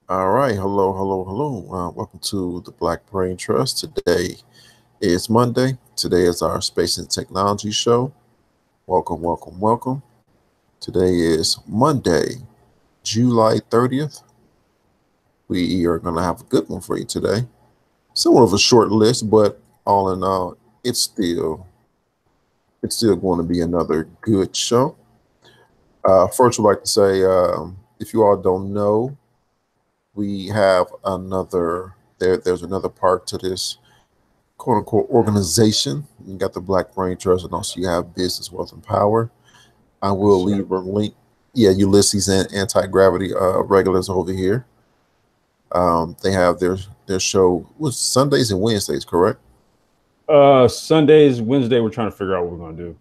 All right. Hello, hello, hello. Welcome to the Black Brain Trust. Today is Monday. Today is our space and technology show. Welcome, welcome, welcome. Today is Monday, July 30th. We are going to have a good one for you today. Somewhat of a short list, but all in all, it's still it's still going to be another good show. First, I'd like to say, if you all don't know, we have there's another part to this quote unquote organization. You got the Black Brain Trust, and also you have Business, Wealth, and Power. I Yes, will sir. leave a link. Yeah, Ulysses and Anti Gravity regulars over here. They have their show was Sundays and Wednesdays, correct? Sundays, Wednesday, we're trying to figure out what we're gonna do.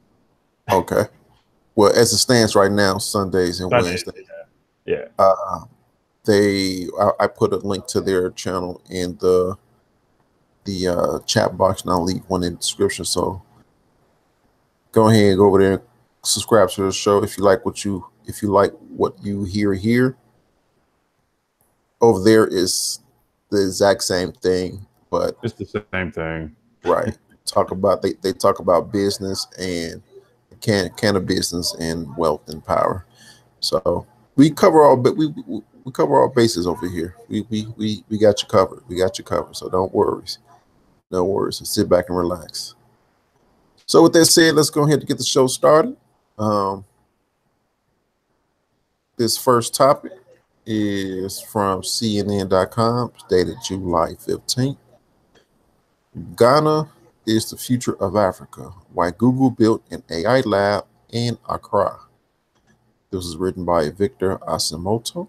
Okay. Well, as it stands right now, Sundays and Sundays, Wednesdays. yeah. Uh, I put a link to their channel in the chat box, and I'll leave one in the description. So go ahead and go over there and subscribe to the show if you like what you hear here. Over there is the exact same thing, but It's the same thing. right. They talk about business and can of business and wealth and power. So we cover all bases over here. We got you covered. We got you covered. So don't worry. No worries. So sit back and relax. So with that said, let's go ahead and get the show started. Um, this first topic is from CNN.com, dated July 15th. Ghana is the future of Africa. Why Google built an AI lab in Accra. This was written by Victor Asamoto.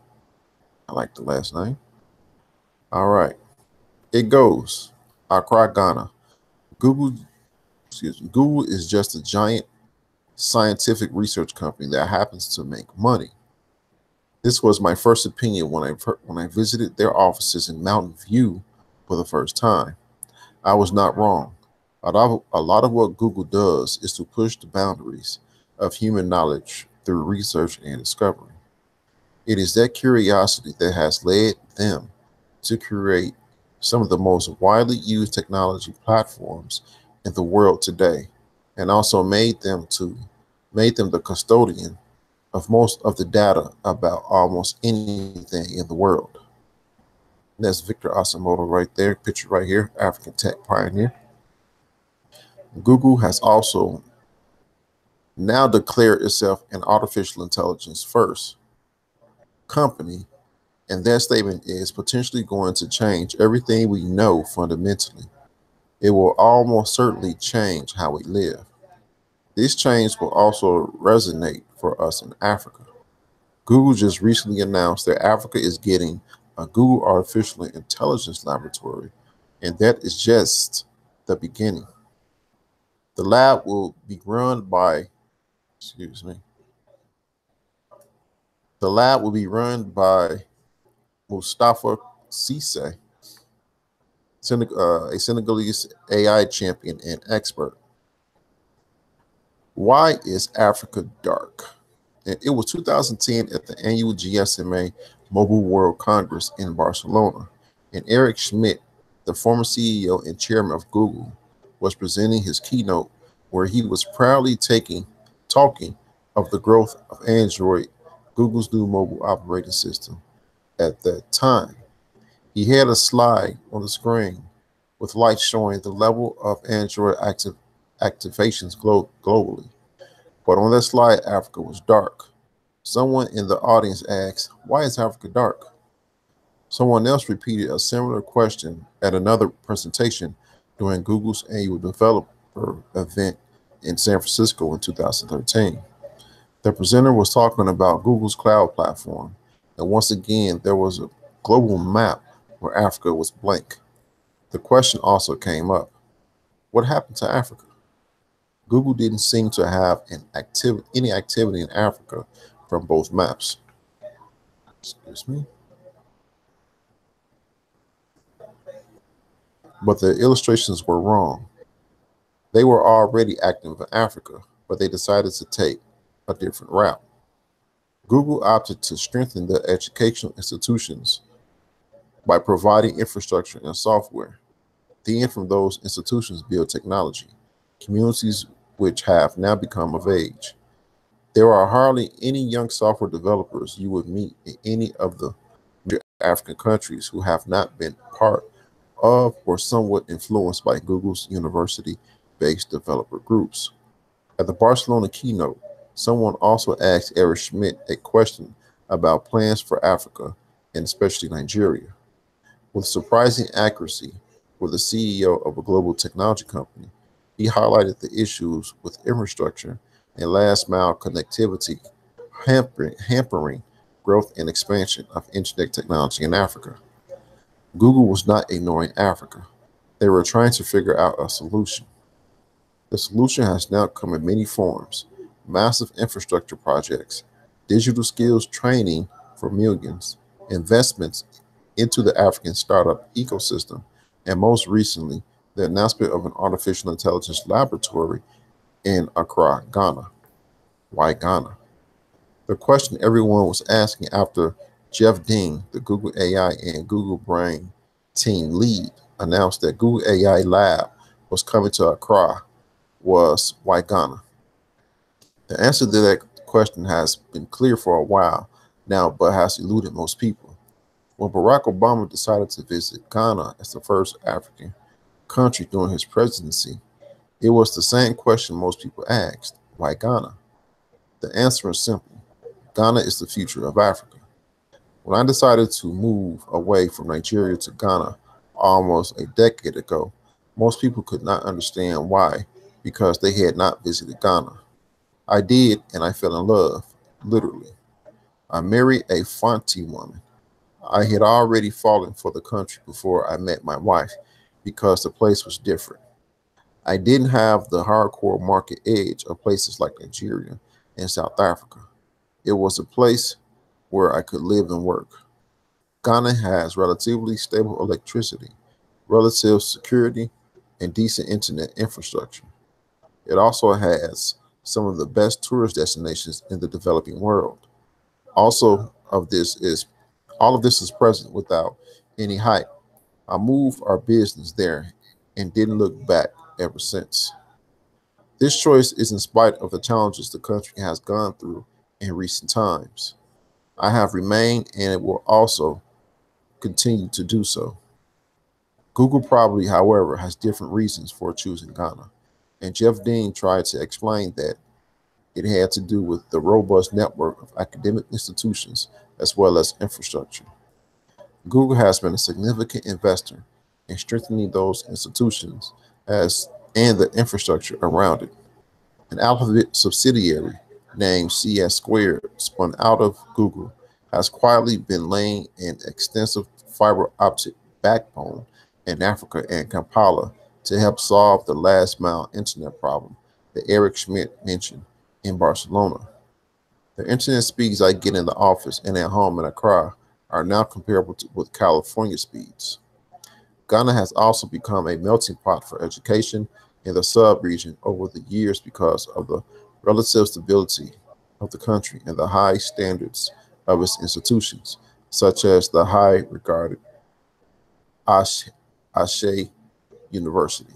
I like the last name. All right. It goes. Accra, Ghana. Google, Google is just a giant scientific research company that happens to make money. This was my first opinion when I visited their offices in Mountain View for the first time. I was not wrong. A lot of what Google does is to push the boundaries of human knowledge through research and discovery. It is that curiosity that has led them to create some of the most widely used technology platforms in the world today, and also made them the custodian of most of the data about almost anything in the world. And that's Victor Asamoto right there, picture right here, African tech pioneer. Google has also now declared itself an artificial intelligence first company, and that statement is potentially going to change everything we know fundamentally. It will almost certainly change how we live. This change will also resonate for us in Africa. Google just recently announced that Africa is getting a Google Artificial Intelligence Laboratory, and that is just the beginning. The lab will be run by, excuse me, the lab will be run by Mustafa Cisse, a Senegalese AI champion and expert. Why is Africa dark? It was 2010 at the annual GSMA Mobile World Congress in Barcelona, and Eric Schmidt, the former CEO and chairman of Google, was presenting his keynote where he was proudly talking of the growth of Android, Google's new mobile operating system. At that time, he had a slide on the screen with lights showing the level of Android activations globally. But on that slide, Africa was dark. Someone in the audience asked, "Why is Africa dark?" Someone else repeated a similar question at another presentation during Google's annual developer event in San Francisco in 2013. The presenter was talking about Google's cloud platform, and once again, there was a global map where Africa was blank. The question also came up, what happened to Africa? Google didn't seem to have any activity in Africa from both maps. Excuse me. But the illustrations were wrong. They were already active in Africa, but they decided to take a different route. Google opted to strengthen the educational institutions by providing infrastructure and software. Then from those institutions build technology, communities which have now become of age. There are hardly any young software developers you would meet in any of the major African countries who have not been part of or somewhat influenced by Google's university-based developer groups. At the Barcelona keynote, someone also asked Eric Schmidt a question about plans for Africa, and especially Nigeria. With surprising accuracy, for the CEO of a global technology company, he highlighted the issues with infrastructure and last-mile connectivity hampering growth and expansion of internet technology in Africa. Google was not ignoring Africa. They were trying to figure out a solution. The solution has now come in many forms: massive infrastructure projects, digital skills training for millions, investments into the African startup ecosystem, and most recently, the announcement of an artificial intelligence laboratory in Accra, Ghana. Why Ghana? The question everyone was asking after Jeff Dean, the Google AI and Google Brain team lead, announced that Google AI Lab was coming to Accra was why Ghana? The answer to that question has been clear for a while now, but has eluded most people. When Barack Obama decided to visit Ghana as the first African country during his presidency, it was the same question most people asked: why Ghana? The answer is simple: Ghana is the future of Africa. When I decided to move away from Nigeria to Ghana almost a decade ago, most people could not understand why, because they had not visited Ghana. I did, and I fell in love, literally. I married a Fanti woman. I had already fallen for the country before I met my wife because the place was different. I didn't have the hardcore market edge of places like Nigeria and South Africa. It was a place where I could live and work. Ghana has relatively stable electricity, relative security, and decent internet infrastructure. It also has some of the best tourist destinations in the developing world. Also, all of this is present without any hype. I moved our business there and didn't look back ever since. This choice is in spite of the challenges the country has gone through in recent times. I have remained and it will also continue to do so. Google probably, however, has different reasons for choosing Ghana, and Jeff Dean tried to explain that it had to do with the robust network of academic institutions as well as infrastructure. Google has been a significant investor in strengthening those institutions and the infrastructure around it. An Alphabet subsidiary named CS Squared, spun out of Google, has quietly been laying an extensive fiber optic backbone in Africa and Kampala to help solve the last mile internet problem that Eric Schmidt mentioned in Barcelona. The internet speeds I get in the office and at home in Accra are now comparable with California speeds. Ghana has also become a melting pot for education in the sub-region over the years because of the relative stability of the country and the high standards of its institutions, such as the high regarded Ashe University.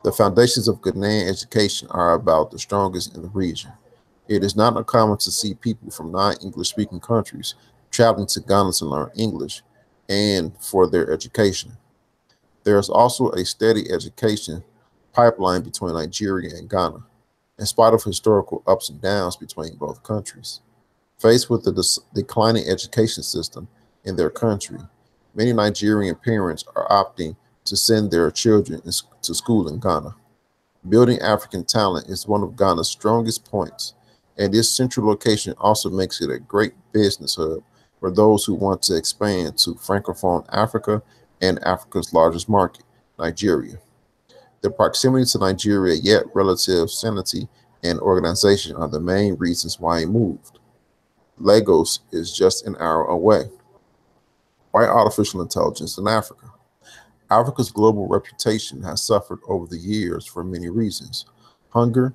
The foundations of Ghanaian education are about the strongest in the region. It is not uncommon to see people from non-English speaking countries traveling to Ghana to learn English and for their education. There is also a steady education pipeline between Nigeria and Ghana, in spite of historical ups and downs between both countries. Faced with the declining education system in their country, many Nigerian parents are opting to send their children to school in Ghana. Building African talent is one of Ghana's strongest points, and this central location also makes it a great business hub for those who want to expand to Francophone Africa and Africa's largest market, Nigeria. The proximity to Nigeria, yet relative sanity and organization are the main reasons why he moved. Lagos is just an hour away. Why artificial intelligence in Africa? Africa's global reputation has suffered over the years for many reasons: hunger,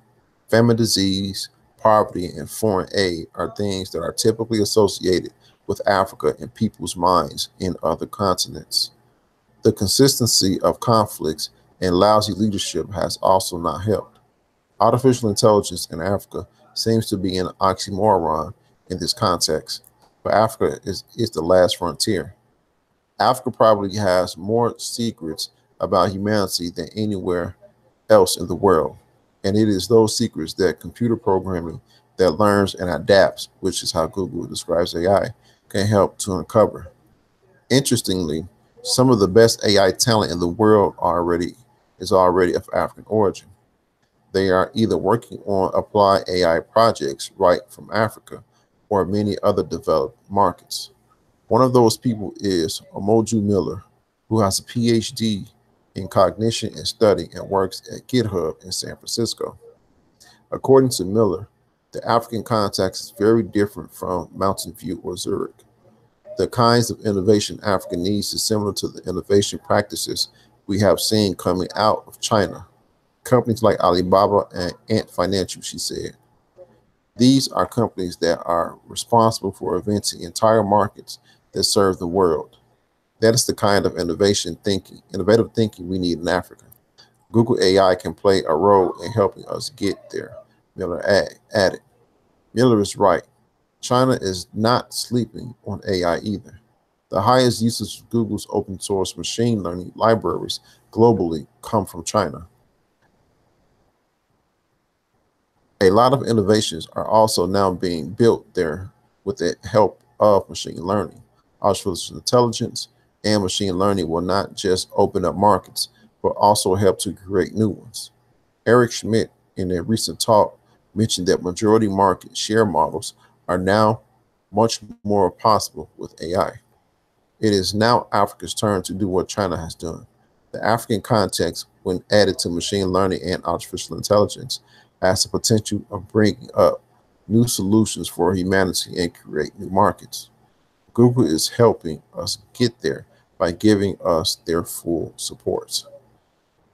famine, disease, poverty, and foreign aid are things that are typically associated with Africa in people's minds in other continents. The consistency of conflicts and lousy leadership has also not helped. Artificial intelligence in Africa seems to be an oxymoron in this context, but Africa is the last frontier. Africa probably has more secrets about humanity than anywhere else in the world. And it is those secrets that computer programming that learns and adapts, which is how Google describes AI, can help to uncover. Interestingly, some of the best AI talent in the world is already of African origin. They are either working on applied AI projects right from Africa or many other developed markets. One of those people is Omoju Miller, who has a PhD in cognition and study and works at GitHub in San Francisco. According to Miller, the African context is very different from Mountain View or Zurich. The kinds of innovation Africa needs is similar to the innovation practices we have seen coming out of China. Companies like Alibaba and Ant Financial, she said. These are companies that are responsible for inventing entire markets that serve the world. That is the kind of innovative thinking we need in Africa. Google AI can play a role in helping us get there, Miller added. Miller is right. China is not sleeping on AI either. The highest usage of Google's open source machine learning libraries globally come from China. A lot of innovations are also now being built there with the help of machine learning. Artificial intelligence and machine learning will not just open up markets, but also help to create new ones. Eric Schmidt, in a recent talk, mentioned that majority market share models are now much more possible with AI. It is now Africa's turn to do what China has done. The African context, when added to machine learning and artificial intelligence, has the potential of bringing up new solutions for humanity and create new markets. Google is helping us get there by giving us their full support.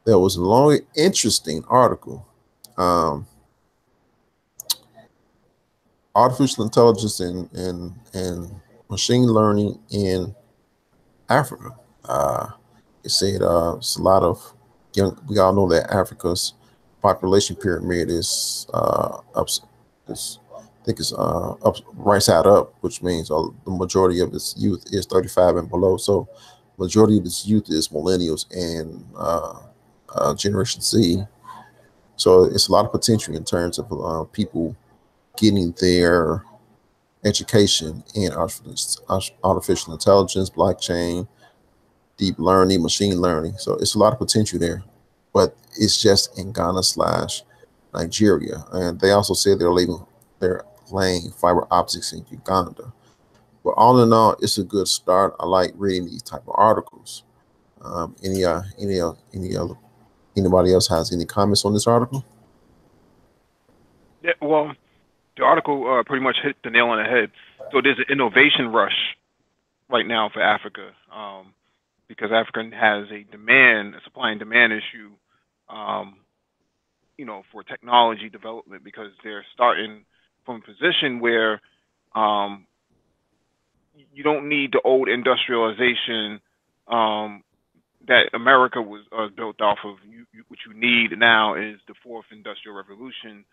There was a long, interesting article. Artificial intelligence and machine learning in Africa. It said it's a lot of young. We all know that Africa's population pyramid is up. I think it's up, right side up, which means the majority of its youth is 35 and below. So, majority of its youth is millennials and Generation Z. So, it's a lot of potential in terms of people getting their education in artificial intelligence, blockchain, deep learning, machine learning. So it's a lot of potential there, but it's just in Ghana / Nigeria. And they also said they're laying fiber optics in Uganda. But all in all, it's a good start. I like reading these type of articles. Anybody else has any comments on this article? Yeah, well, the article pretty much hit the nail on the head. So there's an innovation rush right now for Africa because Africa has a supply and demand issue, for technology development because they're starting from a position where you don't need the old industrialization that America was built off of. What you need now is the fourth industrial revolution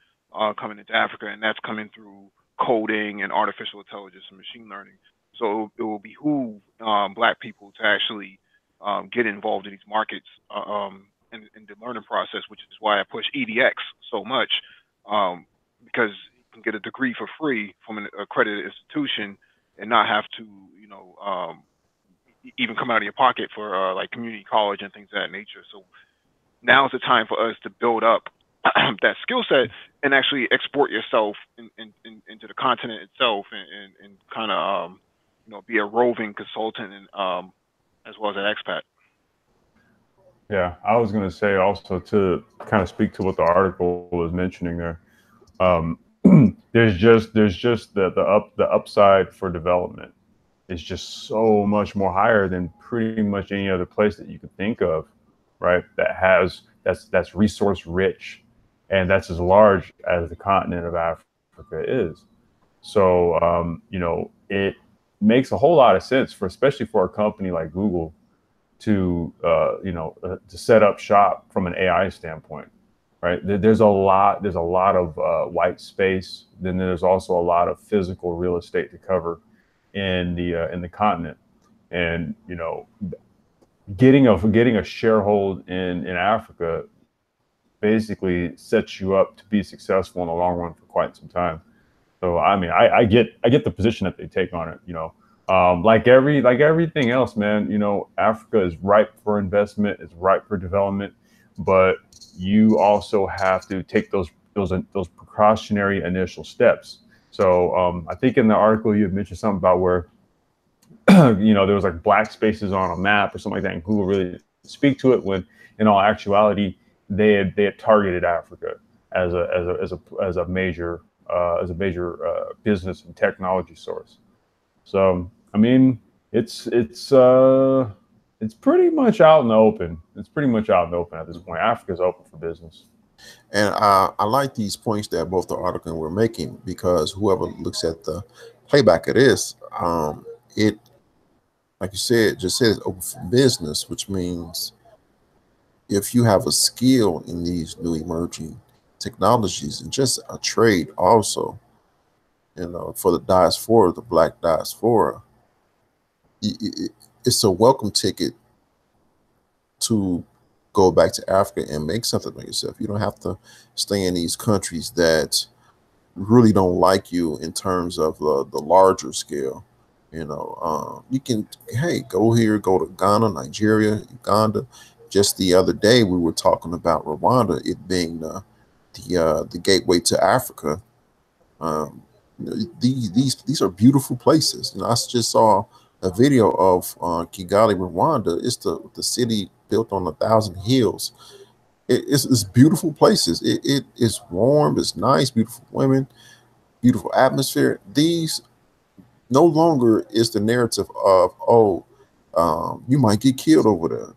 coming into Africa, and that's coming through coding and artificial intelligence and machine learning. So it will behoove Black people to actually get involved in these markets in the learning process, which is why I push EDX so much, because you can get a degree for free from an accredited institution and not have to, even come out of your pocket for like community college and things of that nature. So now is the time for us to build up that skill set and actually export yourself into the continent itself and kind of be a roving consultant and as well as an expat. Yeah, I was going to say also to kind of speak to what the article was mentioning there. There's just the upside for development is just so much more higher than pretty much any other place that you could think of, right? That's resource rich, and that's as large as the continent of Africa. Africa is. So, you know, it makes a whole lot of sense for, especially for a company like Google, to to set up shop from an AI standpoint, right? There's a lot of white space. Then there's also a lot of physical real estate to cover in the continent, and you know, getting a sharehold in Africa basically sets you up to be successful in the long run for quite some time. So I mean, I get the position that they take on it. You know, like everything else, man. You know, Africa is ripe for investment. It's ripe for development, but you also have to take those precautionary initial steps. So I think in the article you had mentioned something about where you know there was like black spaces on a map or something like that, and Google really didn't speak to it when, in all actuality, they had targeted Africa as a major business and technology source. So I mean, it's pretty much out in the open. It's pretty much out in the open at this point. Africa's open for business. And I like these points that both the article and we're making, because whoever looks at the playback of this, it, like you said, just says open for business, which means if you have a skill in these new emerging technologies and just a trade also, you know, for the diaspora, the black diaspora, it's a welcome ticket to go back to Africa and make something of yourself. You don't have to stay in these countries that really don't like you in terms of the larger scale. You know, you can, hey, go here, go to Ghana, Nigeria, Uganda. Just the other day, we were talking about Rwanda, it being the gateway to Africa. These are beautiful places. You know, I just saw a video of Kigali, Rwanda. It's the city built on 1,000 hills. It's beautiful places. It is warm. It's nice. Beautiful women. Beautiful atmosphere. These no longer is the narrative of, oh, you might get killed over there.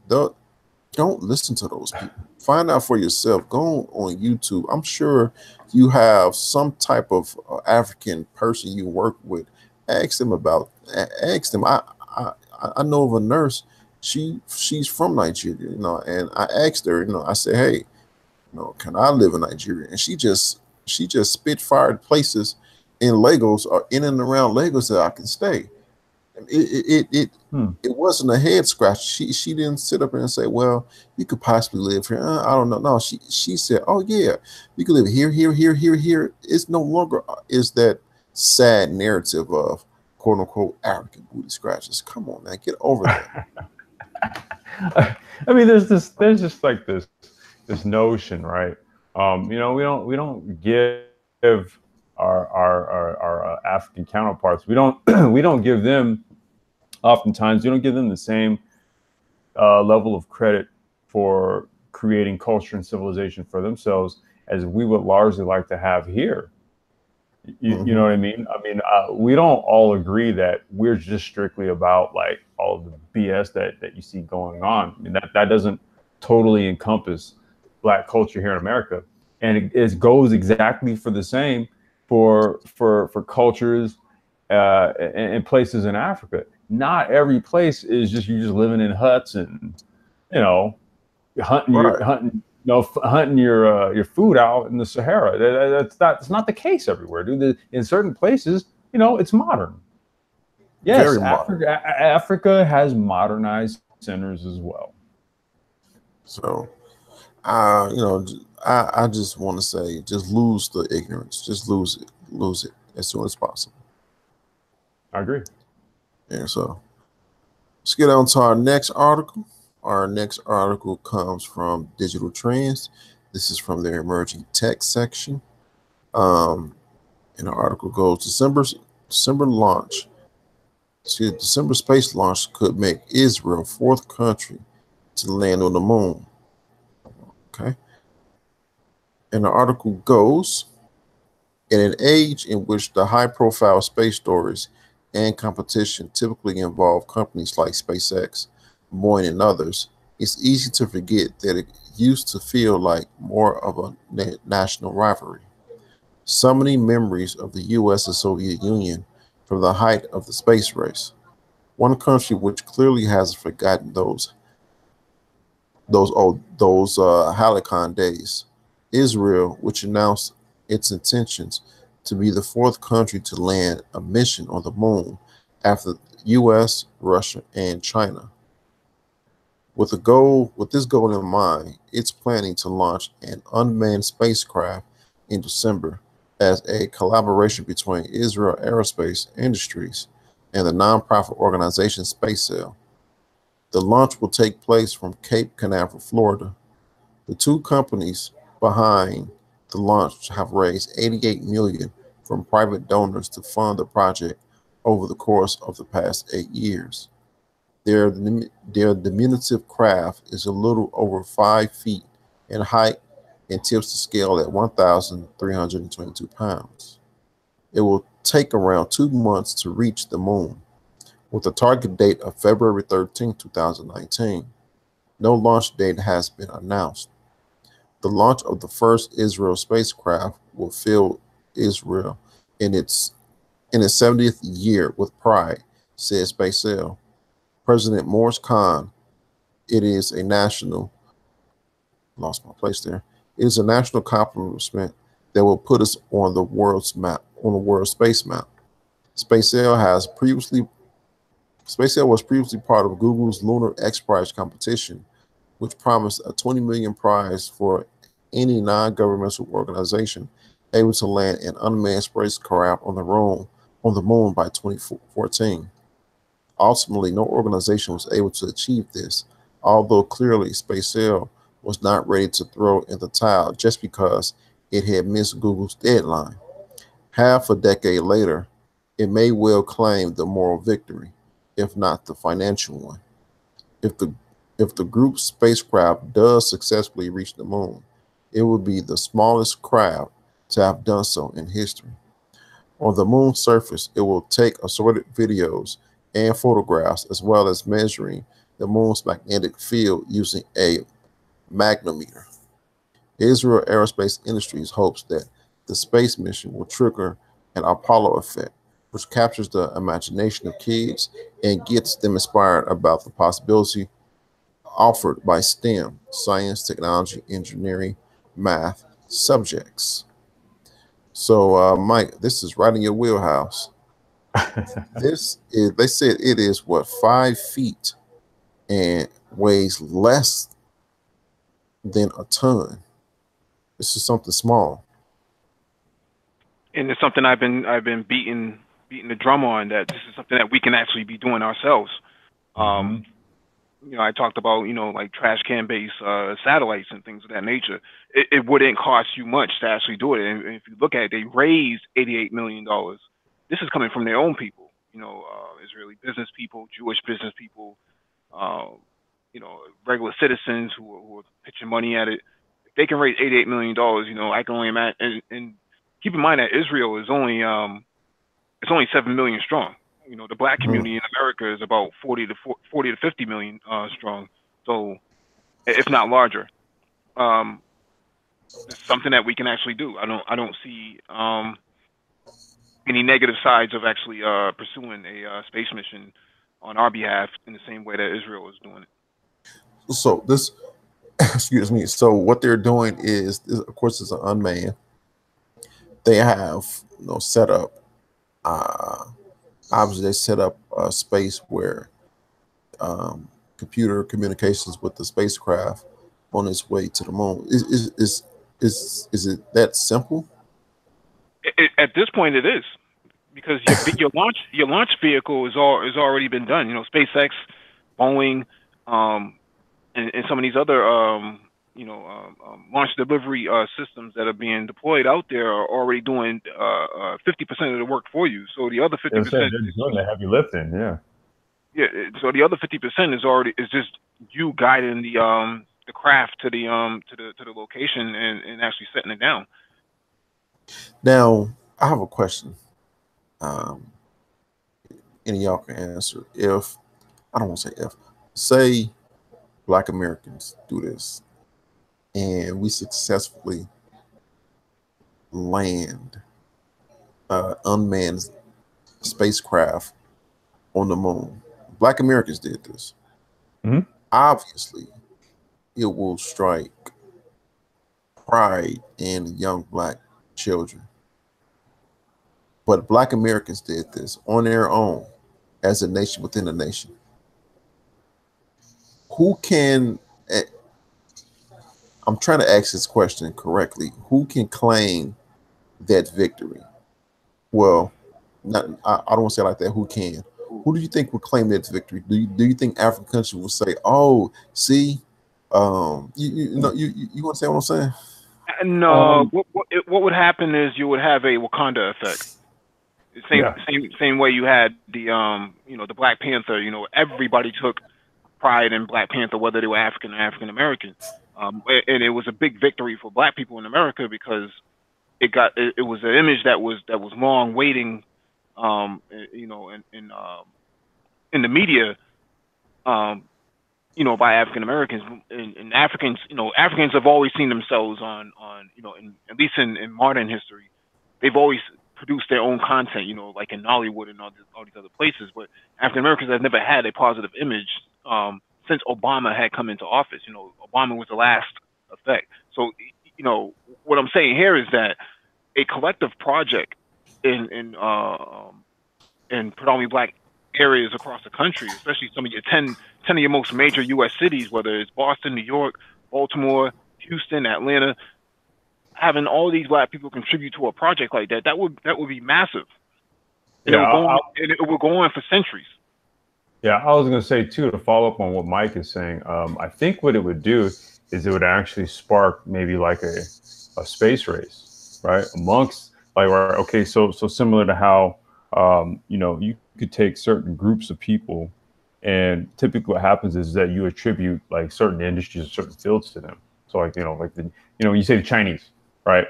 Don't listen to those people. Find out for yourself. Go on YouTube. I'm sure you have some type of African person you work with. Ask them about. Ask them. I know of a nurse. She's from Nigeria, you know, and I asked her, you know, I said, hey, you know, can I live in Nigeria? And she just spitfired places in Lagos or in and around Lagos that I can stay. It wasn't a head scratch. She didn't sit up there and say, well, you could possibly live here. I don't know. No, she said, oh yeah, you could live here, here, here, here, here. It's no longer is that sad narrative of quote unquote African booty scratches. Come on, man, get over that. I mean, there's just like this notion, right? You know, we don't give our African counterparts, we don't give them, oftentimes we don't give them the same level of credit for creating culture and civilization for themselves as we would largely like to have here. You know what I mean? I mean, we don't all agree that we're just strictly about like all of the BS that you see going on. I mean, that doesn't totally encompass Black culture here in America, and it goes exactly for the same for cultures and places in Africa. Not every place is just you just living in huts and, you know, hunting your food out in the Sahara. That's not the case everywhere, dude. In certain places, you know, it's modern. Yes, Africa has modernized centers as well. So, you know, I just want to say, just lose the ignorance. Just lose it as soon as possible. I agree. And so, let's get on to our next article. Our next article comes from Digital Trends. This is from their emerging tech section. And the article goes, December launch. December space launch could make Israel fourth country to land on the moon. Okay. And the article goes, in an age in which the high-profile space stories and competition typically involve companies like SpaceX, Boeing, and others, it's easy to forget that it used to feel like more of a national rivalry. summoning memories of the US and Soviet Union from the height of the space race. One country which clearly hasn't forgotten those Halcyon days, Israel, which announced its intentions to be the fourth country to land a mission on the moon after the US, Russia, and China. With this goal in mind, it's planning to launch an unmanned spacecraft in December as a collaboration between Israel Aerospace Industries and the nonprofit organization SpaceX. The launch will take place from Cape Canaveral, Florida. The two companies behind the launch have raised $88 million from private donors to fund the project over the course of the past 8 years. Their diminutive craft is a little over 5 feet in height and tips the scale at 1,322 pounds. It will take around 2 months to reach the moon, with a target date of February 13, 2019. No launch date has been announced. The launch of the first Israel spacecraft will fill Israel in its 70th year with pride, said SpaceX. President Morris Khan, it is a national accomplishment that will put us on the world's map, on the world space map. SpaceX was previously part of Google's Lunar X Prize competition, which promised a $20 million prize for any non-governmental organization able to land an unmanned spacecraft on the moon by 2014. Ultimately, no organization was able to achieve this, although clearly SpaceX was not ready to throw in the towel just because it had missed Google's deadline. Half a decade later, it may well claim the moral victory, if not the financial one. If the group's spacecraft does successfully reach the moon, it will be the smallest craft to have done so in history. On the moon's surface, it will take assorted videos and photographs, as well as measuring the moon's magnetic field using a magnetometer. Israel Aerospace Industries hopes that the space mission will trigger an Apollo effect, which captures the imagination of kids and gets them inspired about the possibility offered by STEM, science, technology, engineering, math subjects. So, Mike, this is right in your wheelhouse. They said it is what, 5 feet and weighs less than a ton. This is something small. And it's something I've been beating the drum on, that this is something that we can actually be doing ourselves. You know, I talked about, you know, like trash can based satellites and things of that nature. It wouldn't cost you much to actually do it. And if you look at it, they raised $88 million. This is coming from their own people, you know, Israeli business people, Jewish business people, you know, regular citizens who are pitching money at it. If they can raise $88 million, you know, I can only imagine. And keep in mind that Israel is only 7 million strong. You know, the black community in America is about 40 to 50 million strong. So, if not larger, it's something that we can actually do. I don't see any negative sides of actually pursuing a space mission on our behalf in the same way that Israel is doing it. So this, excuse me. So what they're doing is of course, it's an unmanned. They have, you know, set up. Obviously, they set up a space where computer communications with the spacecraft on its way to the moon. Is it that simple? At this point, it is, because your launch vehicle is already been done. You know, SpaceX, Boeing, and some of these other launch delivery systems that are being deployed out there are already doing 50% of the work for you. So the other 50%, they're doing the heavy lifting. Yeah. Yeah. So the other 50% is just you guiding the craft to the location and actually setting it down. Now, I have a question. Any of y'all can answer. If I don't want to say if, say Black Americans do this, and we successfully land unmanned spacecraft on the moon. Black Americans did this. Mm-hmm. Obviously, it will strike pride in young Black children. But Black Americans did this on their own as a nation within a nation. Who can, I'm trying to ask this question correctly, who can claim that victory? Well, I don't want to say it like that. Who can? Who do you think would claim that victory? Do you think African countries will say, "Oh, see, you want to say what I'm saying?" No, what would happen is you would have a Wakanda effect. Same way you had the the Black Panther. Everybody took pride in Black Panther, whether they were African or African American, and it was a big victory for Black people in America because it was an image that was long waiting, in the media, by African Americans and Africans. Africans have always seen themselves on at least in modern history, they've always produced their own content, like in Nollywood and all these other places. But African Americans have never had a positive image since Obama had come into office. Obama was the last effect. So, what I'm saying here is that a collective project in predominantly Black areas across the country, especially some of your 10 of your most major U.S. cities, whether it's Boston, New York, Baltimore, Houston, Atlanta, having all these Black people contribute to a project like that would be massive. And it will go on for centuries. Yeah, I was going to say too, to follow up on what Mike is saying, I think what it would do is it would actually spark maybe like a space race, right? Amongst so similar to how you could take certain groups of people, and typically what happens is that you attribute like certain industries or certain fields to them. So when you say the Chinese, right?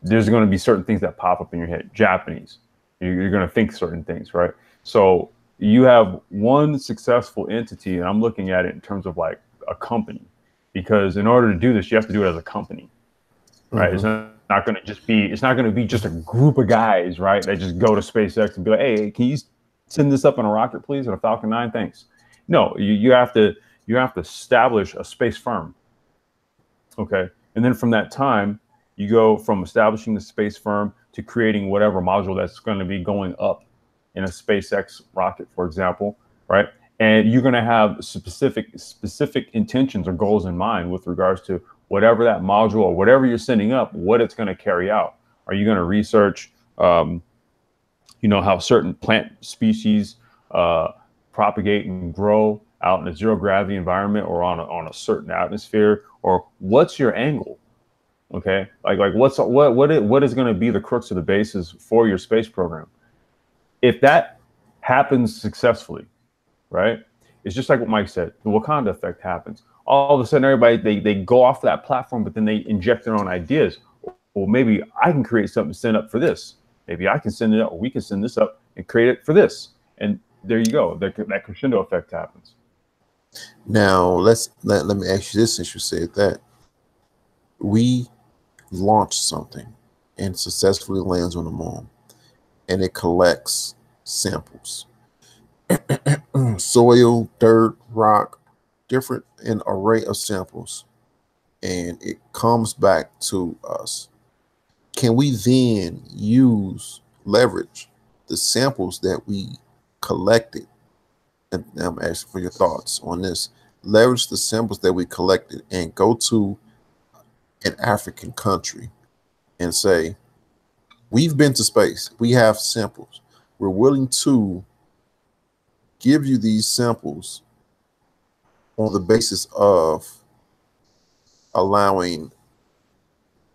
There's going to be certain things that pop up in your head. Japanese, you're going to think certain things, right? So you have one successful entity, and I'm looking at it in terms of like a company, because in order to do this, you have to do it as a company, right? Mm-hmm. It's not going to be just a group of guys, right? That just go to SpaceX and be like, hey, can you send this up in a rocket, please, or a Falcon 9? Thanks. No, you have to establish a space firm. Okay. And then from that time, you go from establishing the space firm to creating whatever module that's going to be going up in a SpaceX rocket, for example, right? And you're going to have specific intentions or goals in mind with regards to whatever that module or whatever you're sending up, what it's going to carry out. Are you going to research, how certain plant species propagate and grow out in a zero gravity environment or on a certain atmosphere, or what's your angle? Okay, like what is going to be the crux of the basis for your space program? If that happens successfully, right? It's just like what Mike said. The Wakanda effect happens. All of a sudden, everybody they go off that platform, but then they inject their own ideas. Well, maybe I can create something to send up for this. Maybe I can send it up, or we can send this up and create it for this. And there you go. That crescendo effect happens. Now let me ask you this, since you said that. We launch something and successfully lands on the moon, and it collects samples, soil, dirt, rock, different an array of samples, and it comes back to us. Can we then leverage the samples that we collected? And I'm asking for your thoughts on this. Leverage the samples that we collected and go to an African country and say, we've been to space, we have samples, we're willing to give you these samples on the basis of allowing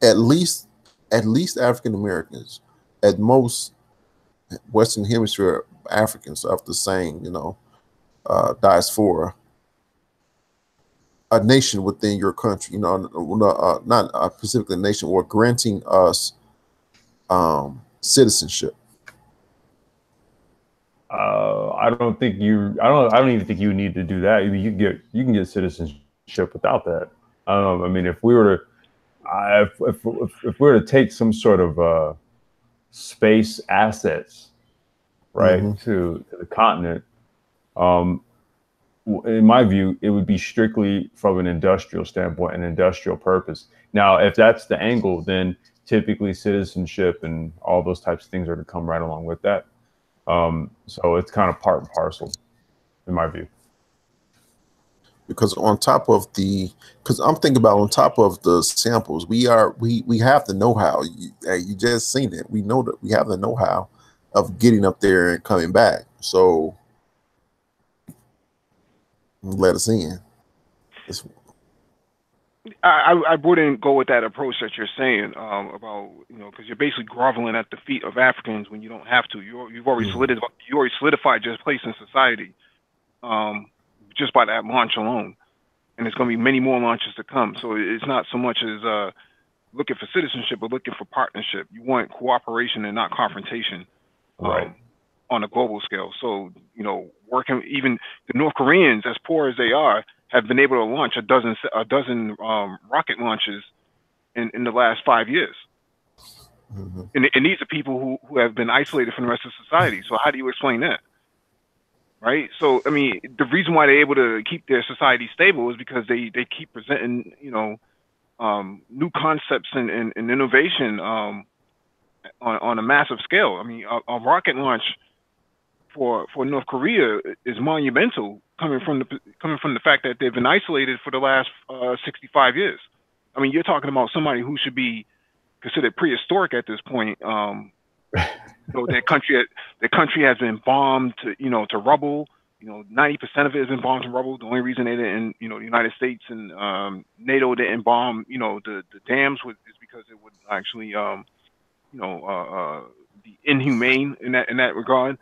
at least African Americans, at most Western Hemisphere Africans of the same diaspora, a nation within your country, not specifically a nation, or granting us citizenship. I don't even think you need to do that. I mean, you can get citizenship without that. I mean, if we were to, if we're to take some sort of space assets, right, to the continent, in my view, it would be strictly from an industrial standpoint, an industrial purpose. Now, if that's the angle, then typically citizenship and all those types of things are to come right along with that. So it's kind of part and parcel, in my view. Because on top of because I'm thinking about on top of the samples, we have the know-how. You just seen it. We know that we have the know-how of getting up there and coming back. So let us in. I wouldn't go with that approach that you're saying about, because you're basically groveling at the feet of Africans when you don't have to. You've already solidified your place in society just by that launch alone, and there's going to be many more launches to come. So it's not so much as looking for citizenship, but looking for partnership. You want cooperation and not confrontation, right? On a global scale. So working, even the North Koreans, as poor as they are, have been able to launch a dozen rocket launches in the last 5 years. And these are people who have been isolated from the rest of society. So how do you explain that? Right? So, I mean, the reason why they're able to keep their society stable is because they keep presenting, new concepts and innovation on a massive scale. I mean, a rocket launch for North Korea is monumental, coming from the fact that they've been isolated for the last 65 years. I mean, you're talking about somebody who should be considered prehistoric at this point. Their country has been bombed to rubble. 90% of it has been bombed to rubble. The only reason they didn't, the United States and NATO didn't bomb, the dams is because it would actually, be inhumane in that regard.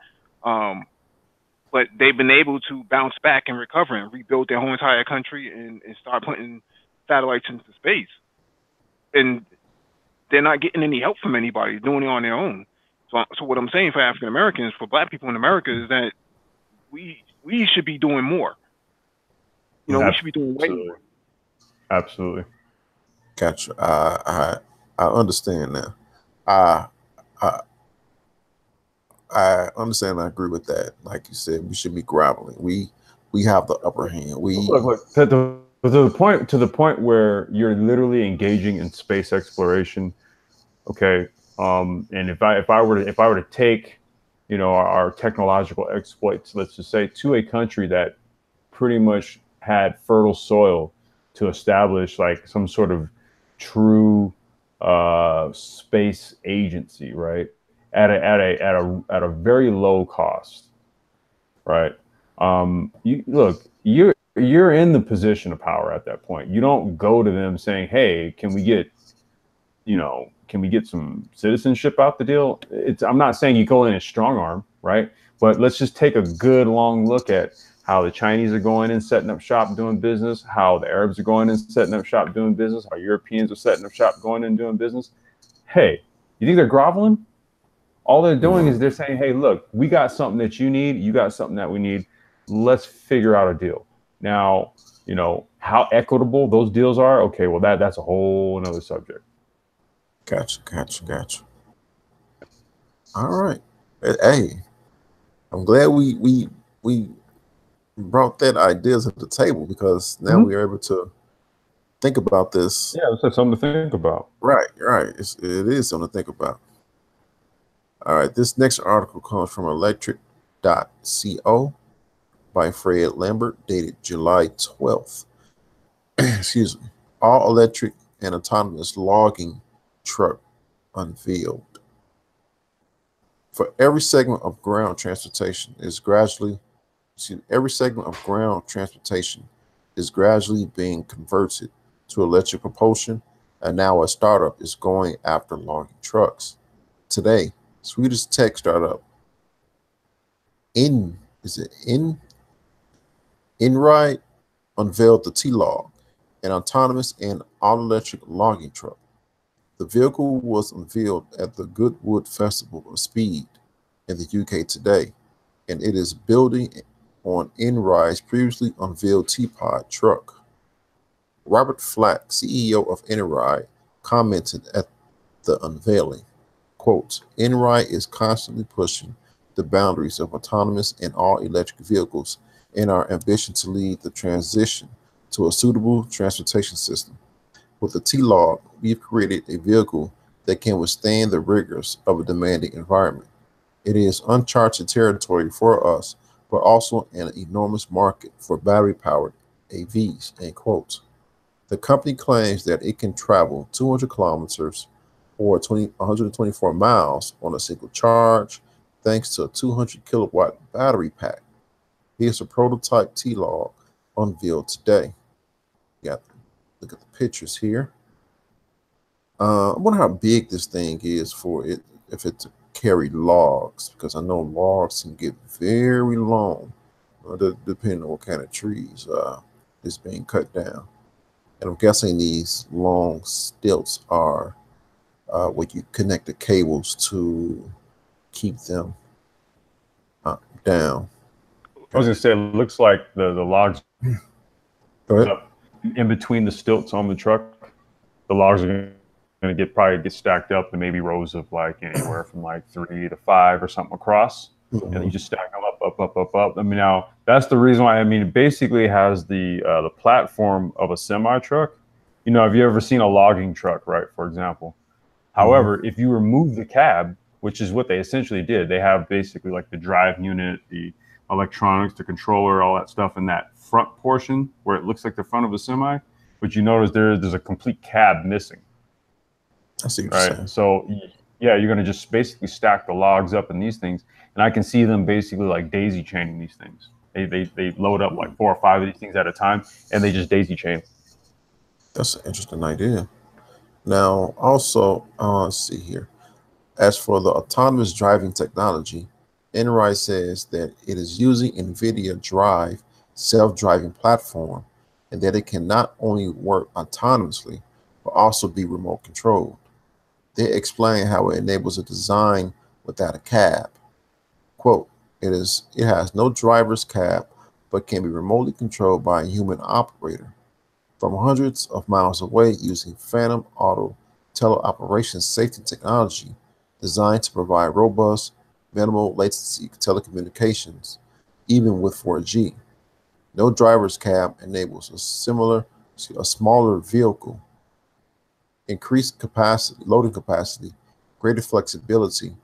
But they've been able to bounce back and recover and rebuild their whole entire country and start putting satellites into space. And they're not getting any help from anybody, doing it on their own. So what I'm saying for African Americans, for Black people in America, is that we should be doing more. We should be doing way more. Absolutely. Gotcha. I understand now. I understand. I agree with that. Like you said, we should be groveling. We have the upper hand. Look, to the point where you're literally engaging in space exploration. Okay. And if I were to take, our technological exploits, let's just say, to a country that pretty much had fertile soil to establish like some sort of true space agency, right? At a very low cost, right? You're in the position of power at that point. You don't go to them saying, "Hey, can we get some citizenship out the deal?" I'm not saying you go in and strong arm, right? But let's just take a good long look at how the Chinese are going and setting up shop doing business, how the Arabs are going and setting up shop doing business, how Europeans are setting up shop going and doing business. Hey, you think they're groveling? All they're doing is they're saying, "Hey, look, we got something that you need. You got something that we need. Let's figure out a deal." Now, how equitable those deals are. Okay, well, that's a whole another subject. Gotcha. All right. Hey, I'm glad we brought that ideas to the table, because now we are able to think about this. Yeah, it's something to think about. Right. It is something to think about. All right. This next article comes from electric.co by Fred Lambert, dated July 12th. Excuse me. All electric and autonomous logging truck unveiled. For every segment of ground transportation is gradually being converted to electric propulsion, and now a startup is going after logging trucks. Today, Swedish tech startup Einride unveiled the T-Log, an autonomous and all-electric logging truck. The vehicle was unveiled at the Goodwood Festival of Speed in the UK today, and it is building on Einride's previously unveiled T-Pod truck. Robert Flack, CEO of Einride, commented at the unveiling. Quote, Enright is constantly pushing the boundaries of autonomous and all-electric vehicles in our ambition to lead the transition to a suitable transportation system. With the T-Log, we've created a vehicle that can withstand the rigors of a demanding environment. It is uncharted territory for us, but also an enormous market for battery-powered AVs, end quote. The company claims that it can travel 200 kilometers or 124 miles on a single charge, thanks to a 200 kilowatt battery pack. Here's a prototype T-Log unveiled today. Look at the pictures here. I wonder how big this thing is for it, if it to carry logs, because I know logs can get very long, depending on what kind of trees is being cut down. And I'm guessing these long stilts are where you connect the cables to keep them down. I was gonna say, it looks like the logs up in between the stilts on the truck. The logs are gonna probably get stacked up in maybe rows of like anywhere from like 3 to 5 or something across, and you just stack them up. I mean, now that's the reason why. I mean, it basically has the platform of a semi truck. You know, have you ever seen a logging truck, right? For example. However, if you remove the cab, which is what they essentially did, they have basically like the drive unit, the electronics, the controller, all that stuff in that front portion where it looks like the front of a semi, but you notice there's a complete cab missing. I see what you're saying. So yeah, you're going to just basically stack the logs up in these things, and I can see them basically like daisy chaining these things. They load up like 4 or 5 of these things at a time, and they just daisy chain. That's an interesting idea. Now, also, let's see here. As for the autonomous driving technology, Enright says that it is using NVIDIA Drive self-driving platform, and that it can not only work autonomously, but also be remote controlled. They explain how it enables a design without a cab. Quote, it has no driver's cab, but can be remotely controlled by a human operator from hundreds of miles away using Phantom Auto teleoperation safety technology designed to provide robust, minimal latency telecommunications, even with 4G. No driver's cab enables a smaller vehicle, increased capacity, loading capacity, greater flexibility,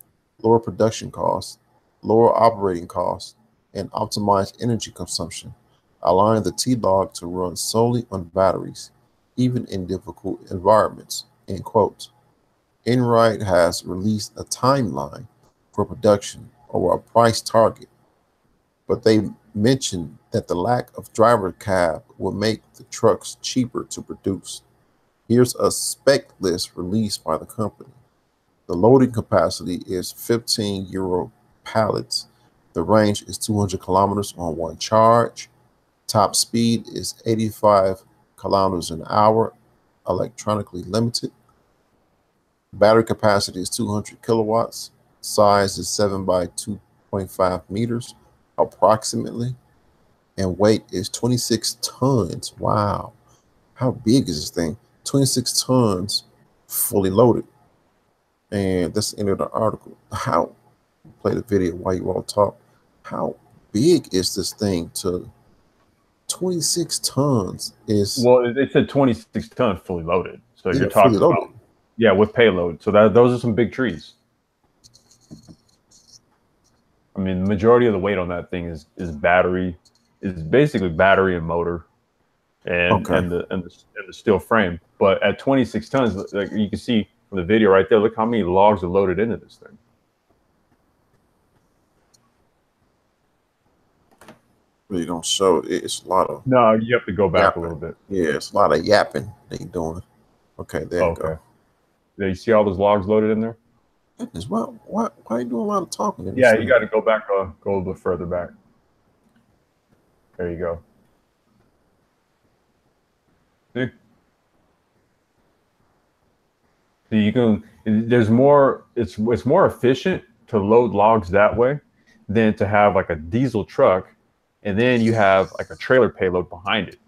lower production costs, lower operating costs, and optimized energy consumption, allowing the T-Log to run solely on batteries, even in difficult environments, end quote. Enright has released a timeline for production or a price target, but they mentioned that the lack of driver cab will make the trucks cheaper to produce. Here's a spec list released by the company. The loading capacity is 15 Euro pallets. The range is 200 kilometers on one charge. Top speed is 85 kilometers an hour, electronically limited. Battery capacity is 200 kilowatts. Size is 7 by 2.5 meters, approximately. And weight is 26 tons. Wow. How big is this thing? 26 tons fully loaded. And that's the end of the article. Play the video while you all talk. How big is this thing to 26 tons is? Well, they said 26 tons fully loaded. So Yeah, you're talking fully loaded. about, yeah, with payload. So those are some big trees. I mean, the majority of the weight on that thing is battery, is basically battery and motor, and the steel frame. But at 26 tons, like you can see from the video right there, look how many logs are loaded into this thing. Really don't show it. It's a lot of. No, you have to go back yapping. a little bit. Yeah, it's a lot of yapping they doing. Okay, there you go. Yeah, you see all those logs loaded in there? Goodness, why are you doing a lot of talking? Yeah, you got to go back, go a little bit further back. There you go. See? So you can. There's more. It's more efficient to load logs that way than to have like a diesel truck, and then you have like a trailer payload behind it.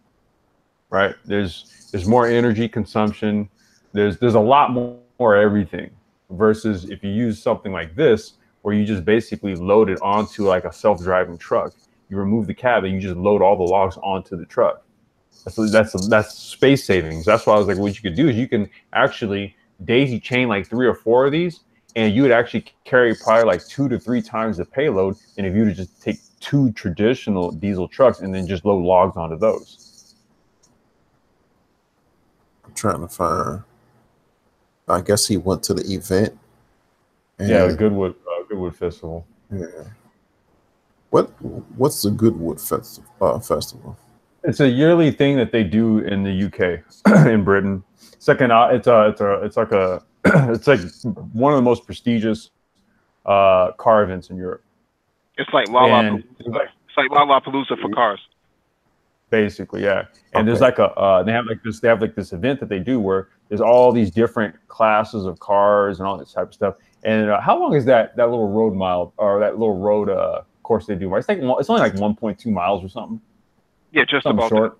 Right? There's more energy consumption, there's a lot more everything versus if you use something like this where you just basically load it onto like a self-driving truck. You remove the cab and you just load all the logs onto the truck. That's space savings. That's why I was like, what you could do is you can actually daisy chain like 3 or 4 of these, and you would actually carry probably like 2 to 3 times the payload than if you would just take 2 traditional diesel trucks and then just load logs onto those. I'm trying to find. I guess he went to the event. Yeah, the Goodwood Festival. Yeah. What's the Goodwood Festival? It's a yearly thing that they do in the UK, in Britain. It's like it's like one of the most prestigious car events in Europe. It's like Lollapalooza. It's like Lollapalooza for cars. Basically, yeah. And there's like they have like this event that they do where there's all these different classes of cars and all this type of stuff. And how long is that little road mile or that little road course they do? It's only like 1.2 miles or something. Yeah, just something about short.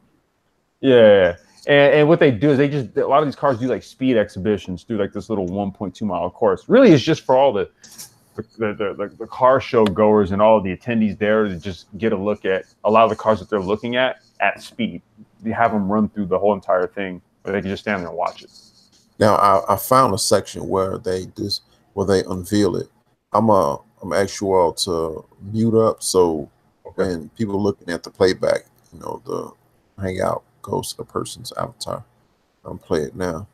That. Yeah. And what they do is a lot of these cars do like speed exhibitions through like this little 1.2 mile course. Really, it's just for all the car show goers and all of the attendees there to just get a look at a lot of the cars that they're looking at speed. You have them run through the whole entire thing, or they can just stand there and watch it. Now I found a section where they unveil it. I'm ask you all to mute up so when people looking at the playback, the hangout goes to the person's avatar. I'm playing it now.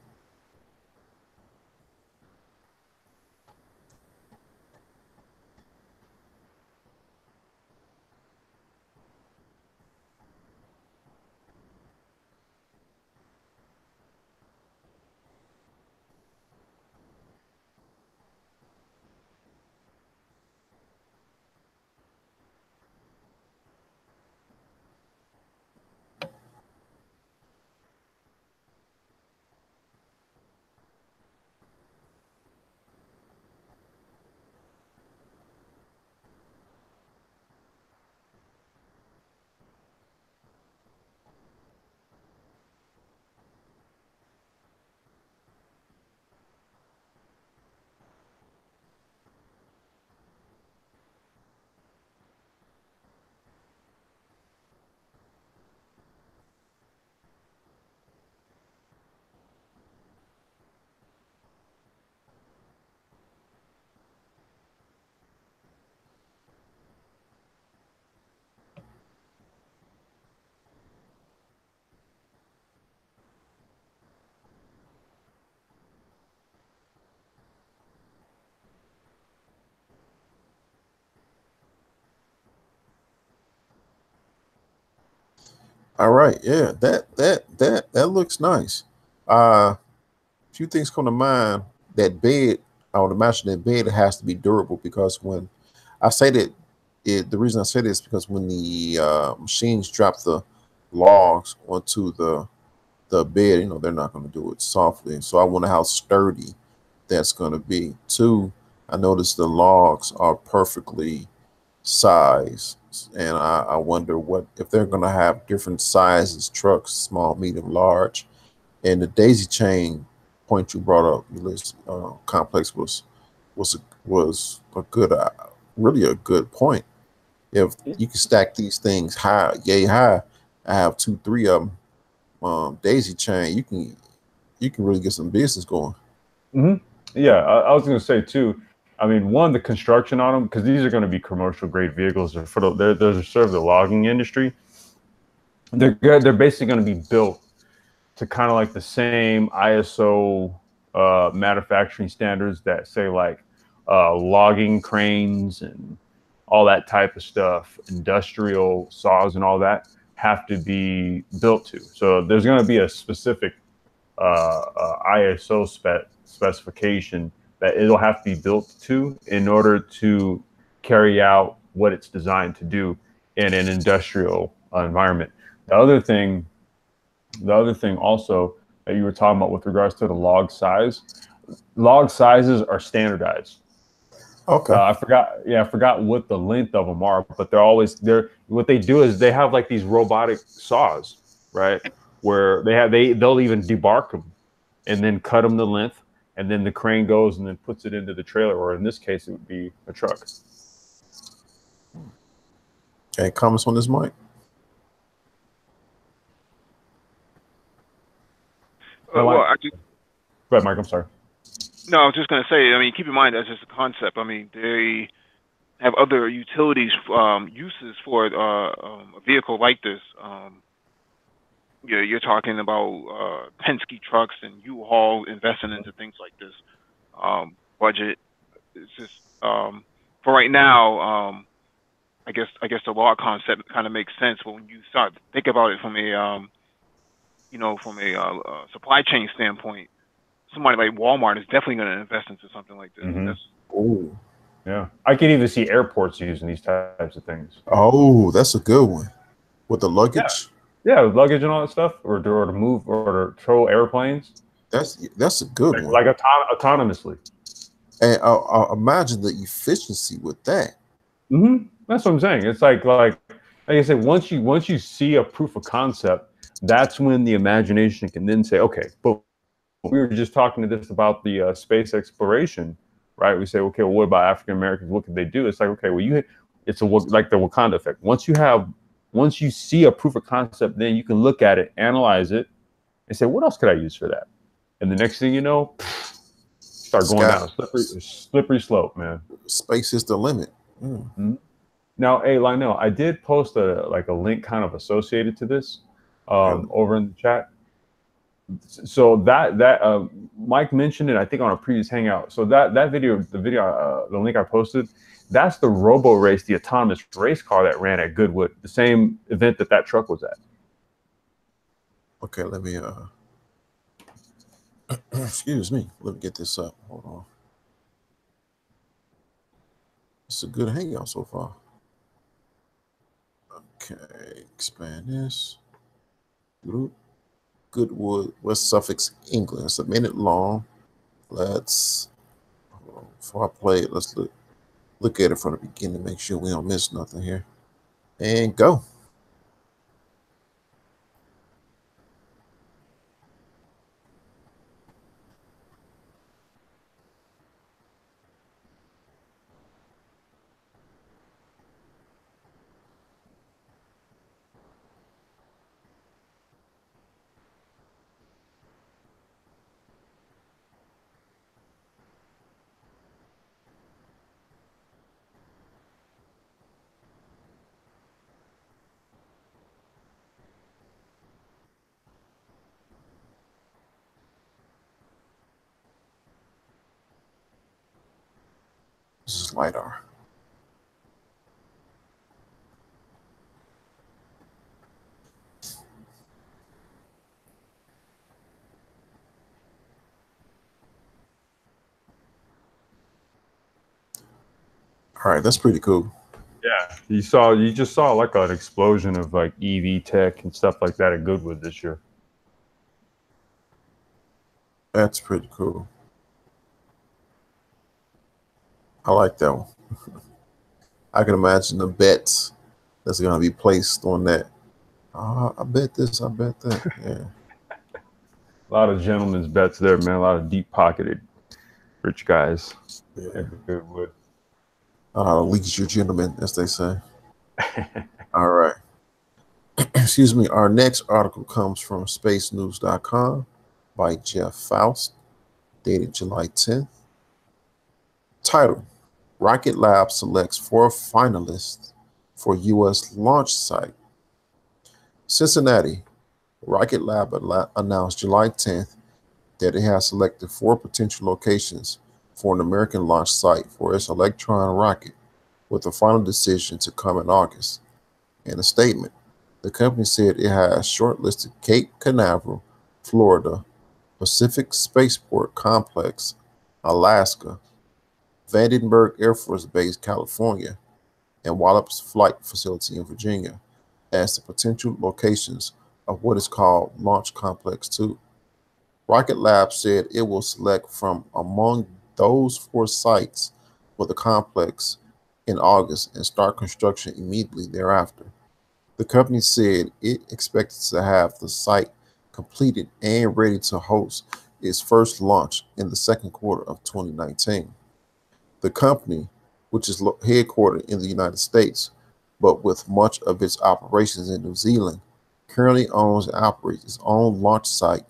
All right, yeah, that looks nice. Few things come to mind. That bed, I would imagine that bed has to be durable because when I say that, the reason I say this is because when the machines drop the logs onto the bed, they're not going to do it softly. So I wonder how sturdy that's going to be. Two, I noticed the logs are perfectly sized, and I wonder what if they're going to have different sizes trucks, small, medium, large. And the daisy chain point you brought up, Ulysses, complex was a good, really a good point. If you can stack these things high, yay high, I have 2, 3 of them. Daisy chain, you can really get some business going. Yeah, I was going to say too. I mean, one, the construction on them, because these are going to be commercial grade vehicles. They're to serve the logging industry. They're basically going to be built to kind of like the same ISO manufacturing standards that say like logging cranes and all that type of stuff, industrial saws and all that have to be built to. So there's going to be a specific ISO specification that it'll have to be built to in order to carry out what it's designed to do in an industrial environment. The other thing also that you were talking about with regards to the log sizes are standardized. Okay. I forgot what the length of them are, but what they do is they have like these robotic saws, right? Where they'll even debark them and then cut them to length, and then the crane goes and then puts it into the trailer, or in this case, it would be a truck. Any comments on this, Mike? Well, I just, go ahead, Mike. I'm sorry. No, I was just going to say, I mean, keep in mind that's just a concept. I mean, they have other utilities, uses for a vehicle like this. You're talking about Penske trucks and U-Haul investing into things like this. Budget. It's just for right now. I guess the law concept kind of makes sense, but when you start to think about it from a supply chain standpoint, somebody like Walmart is definitely going to invest into something like this. Oh, yeah. I can even see airports using these types of things. Oh, that's a good one. With the luggage? Yeah, with luggage and all that stuff, or to move or to tow airplanes. That's a good one. Like autonomously. And imagine the efficiency with that. That's what I'm saying. It's like I said, once you see a proof of concept, that's when the imagination can then say, okay, but we were just talking to this about the space exploration, right? We say, okay, well, what about African Americans? What could they do? It's like, okay, well, it's like the Wakanda effect. Once you see a proof of concept, then you can look at it, analyze it, and say, what else could I use for that? And the next thing you know, start going down a slippery slope, man. Space is the limit. Now, hey, Lionel, I did post a link kind of associated to this over in the chat. So that Mike mentioned it, I think, on a previous hangout. So that video, the link I posted, that's the Robo Race, the autonomous race car that ran at Goodwood, the same event that truck was at. Okay, let me excuse me. Let me get this up. Hold on. It's a good hangout so far. Okay, expand this. Goodwood, West Suffolk, England. It's a minute long. Let's, before I play it, let's look at it from the beginning, make sure we don't miss nothing here. And go. This is LiDAR. All right, that's pretty cool. Yeah, you just saw like an explosion of like EV tech and stuff like that at Goodwood this year. That's pretty cool. I like that one. I can imagine the bets that's going to be placed on that. I bet this, I bet that. Yeah. A lot of gentlemen's bets there, man. A lot of deep-pocketed rich guys. Yeah. Goodwood. Leisure gentlemen, as they say. All right. Excuse me. Our next article comes from spacenews.com by Jeff Faust, dated July 10th. Title: Rocket Lab selects 4 finalists for U.S. launch site. Cincinnati, Rocket Lab announced July 10th that it has selected 4 potential locations for an American launch site for its Electron rocket, with a final decision to come in August. In a statement, the company said it has shortlisted Cape Canaveral, Florida, Pacific Spaceport Complex, Alaska, Vandenberg Air Force Base, California, and Wallops Flight Facility in Virginia as the potential locations of what is called Launch Complex 2. Rocket Lab said it will select from among those 4 sites for the complex in August and start construction immediately thereafter. The company said it expected to have the site completed and ready to host its first launch in the second quarter of 2019. The company, which is headquartered in the United States, but with much of its operations in New Zealand, currently owns and operates its own launch site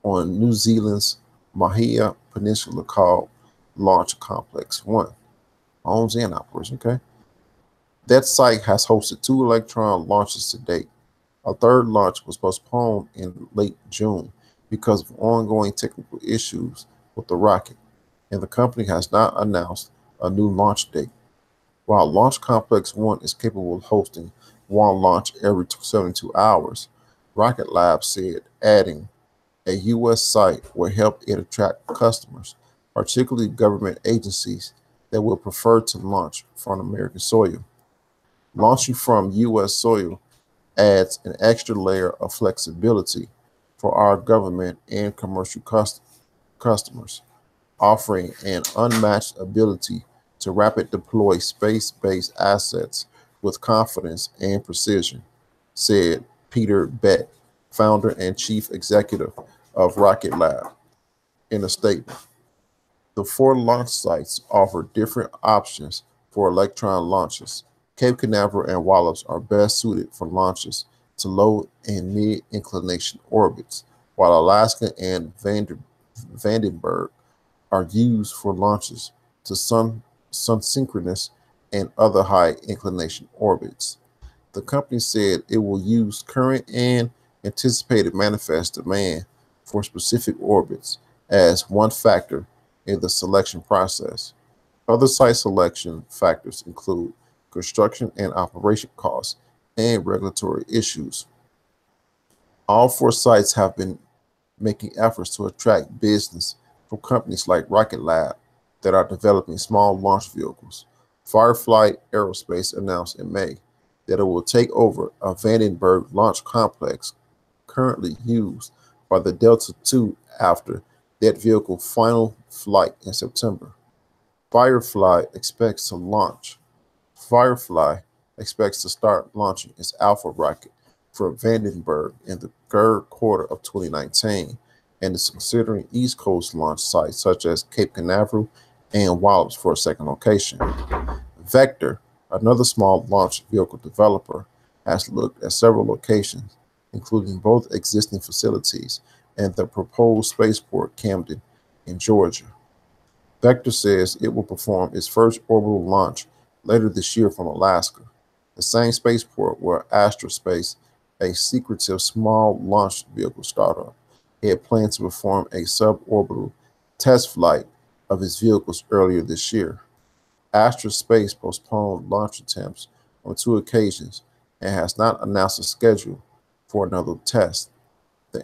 on New Zealand's Mahia Peninsula called Launch Complex 1. Owns and operates, okay? That site has hosted 2 Electron launches to date. A third launch was postponed in late June because of ongoing technical issues with the rocket, and the company has not announced a new launch date. While Launch Complex 1 is capable of hosting one launch every 72 hours, Rocket Lab said adding a U.S. site will help it attract customers, particularly government agencies that will prefer to launch from American soil. Launching from U.S. soil adds an extra layer of flexibility for our government and commercial customers, offering an unmatched ability to rapid deploy space-based assets with confidence and precision, said Peter Beck, founder and chief executive of Rocket Lab, in a statement. The 4 launch sites offer different options for Electron launches. Cape Canaveral and Wallops are best suited for launches to low and mid-inclination orbits, while Alaska and Vandenberg are used for launches to sun-synchronous and other high-inclination orbits. The company said it will use current and anticipated manifest demand for specific orbits as one factor in the selection process. Other site selection factors include construction and operation costs and regulatory issues. All 4 sites have been making efforts to attract business from companies like Rocket Lab that are developing small launch vehicles. Firefly Aerospace announced in May that it will take over a Vandenberg launch complex currently used by the Delta II after that vehicle's final flight in September. Firefly expects to start launching its Alpha rocket from Vandenberg in the third quarter of 2019 and is considering East Coast launch sites such as Cape Canaveral and Wallops for a second location. Vector, another small launch vehicle developer, has looked at several locations, including both existing facilities and the proposed spaceport Camden in Georgia. Vector says it will perform its first orbital launch later this year from Alaska, the same spaceport where Astrospace, a secretive small launch vehicle startup, had planned to perform a suborbital test flight of its vehicles earlier this year. Astrospace postponed launch attempts on 2 occasions and has not announced a schedule for another test. The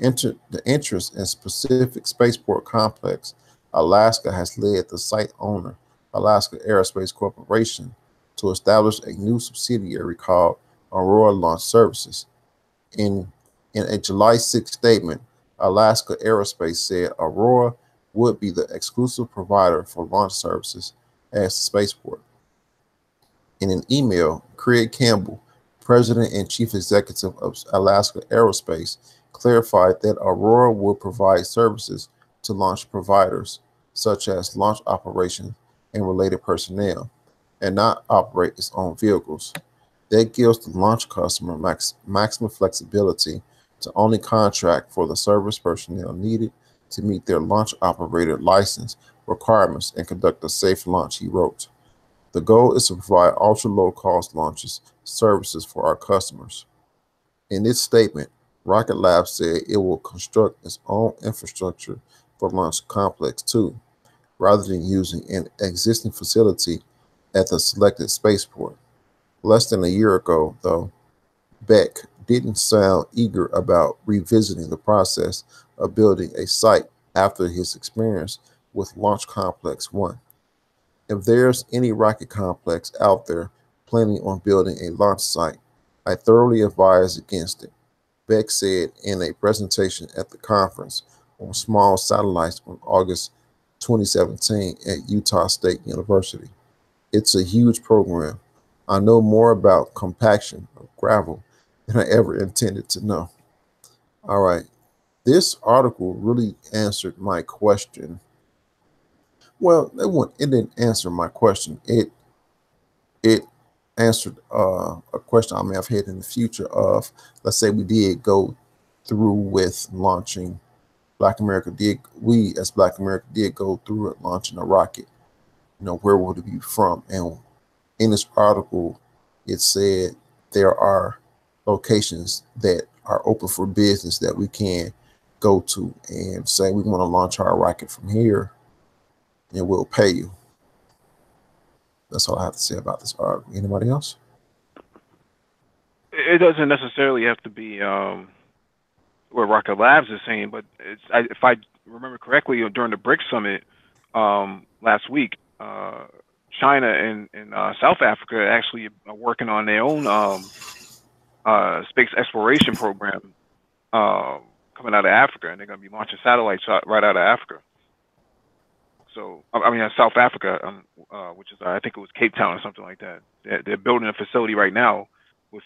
interest in specific spaceport complex, Alaska has led the site owner, Alaska Aerospace Corporation, to establish a new subsidiary called Aurora Launch Services. In a July 6 statement, Alaska Aerospace said Aurora would be the exclusive provider for launch services at the spaceport. In an email, Craig Campbell, president and chief executive of Alaska Aerospace, clarified that Aurora will provide services to launch providers, such as launch operations and related personnel, and not operate its own vehicles. That gives the launch customer maximum flexibility to only contract for the service personnel needed to meet their launch operator license requirements and conduct a safe launch, he wrote. The goal is to provide ultra-low-cost launches services for our customers. In its statement, Rocket Lab said it will construct its own infrastructure for Launch Complex 2, rather than using an existing facility at the selected spaceport. Less than a year ago, though, Beck didn't sound eager about revisiting the process of building a site after his experience with Launch Complex 1. If there's any rocket complex out there planning on building a launch site, I thoroughly advise against it, Beck said in a presentation at the conference on small satellites on August 2017 at Utah State University. It's a huge program. I know more about compaction of gravel than I ever intended to know. All right. This article really answered my question. Well, it didn't answer my question. It answered a question I may have had in the future of, let's say we did go through with launching we as Black America did go through it launching a rocket, where would it be from? And in this article, it said there are locations that are open for business that we can go to and say we want to launch our rocket from here, and we'll pay you. That's all I have to say about this article. Anybody else? It doesn't necessarily have to be what Rocket Labs is saying, but if I remember correctly, during the BRICS summit last week, China and South Africa actually are working on their own space exploration program coming out of Africa, and they're going to be launching satellites right out of Africa. So, I mean, South Africa, which is, I think it was Cape Town or something like that. They're building a facility right now with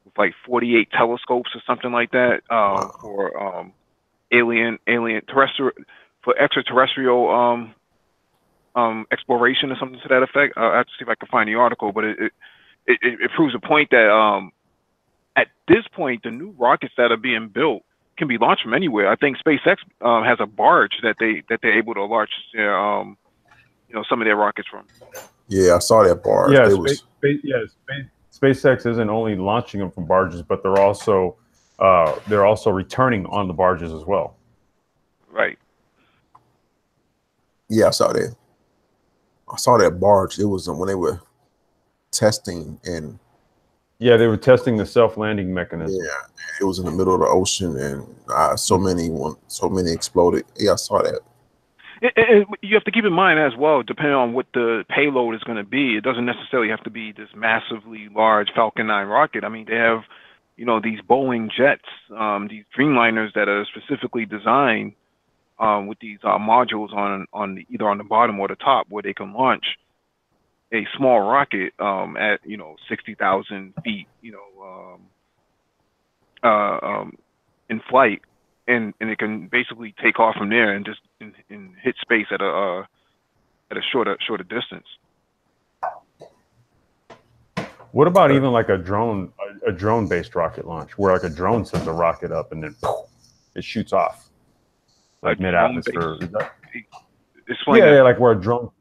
with like 48 telescopes or something like that for extraterrestrial exploration or something to that effect. I have to see if I can find the article, but it proves a point that at this point, the new rockets that are being built can be launched from anywhere. I think SpaceX has a barge that they're able to launch some of their rockets from. Yeah, I saw that barge. Yeah, SpaceX isn't only launching them from barges, but they're also returning on the barges as well. Right. Yeah, I saw that. I saw that barge. It was when they were testing and. Yeah, they were testing the self-landing mechanism. Yeah, it was in the middle of the ocean, and so many exploded. Yeah, I saw that. You have to keep in mind as well, depending on what the payload is going to be, it doesn't necessarily have to be this massively large Falcon 9 rocket. I mean, they have, these Boeing jets, these Dreamliners that are specifically designed with these modules on either on the bottom or the top, where they can launch a small rocket at 60,000 feet, in flight. And it can basically take off from there and just and hit space at a shorter distance. What about even like a drone based rocket launch, where like a drone sends a rocket up and then it shoots off like mid atmosphere? Yeah, like where a drone.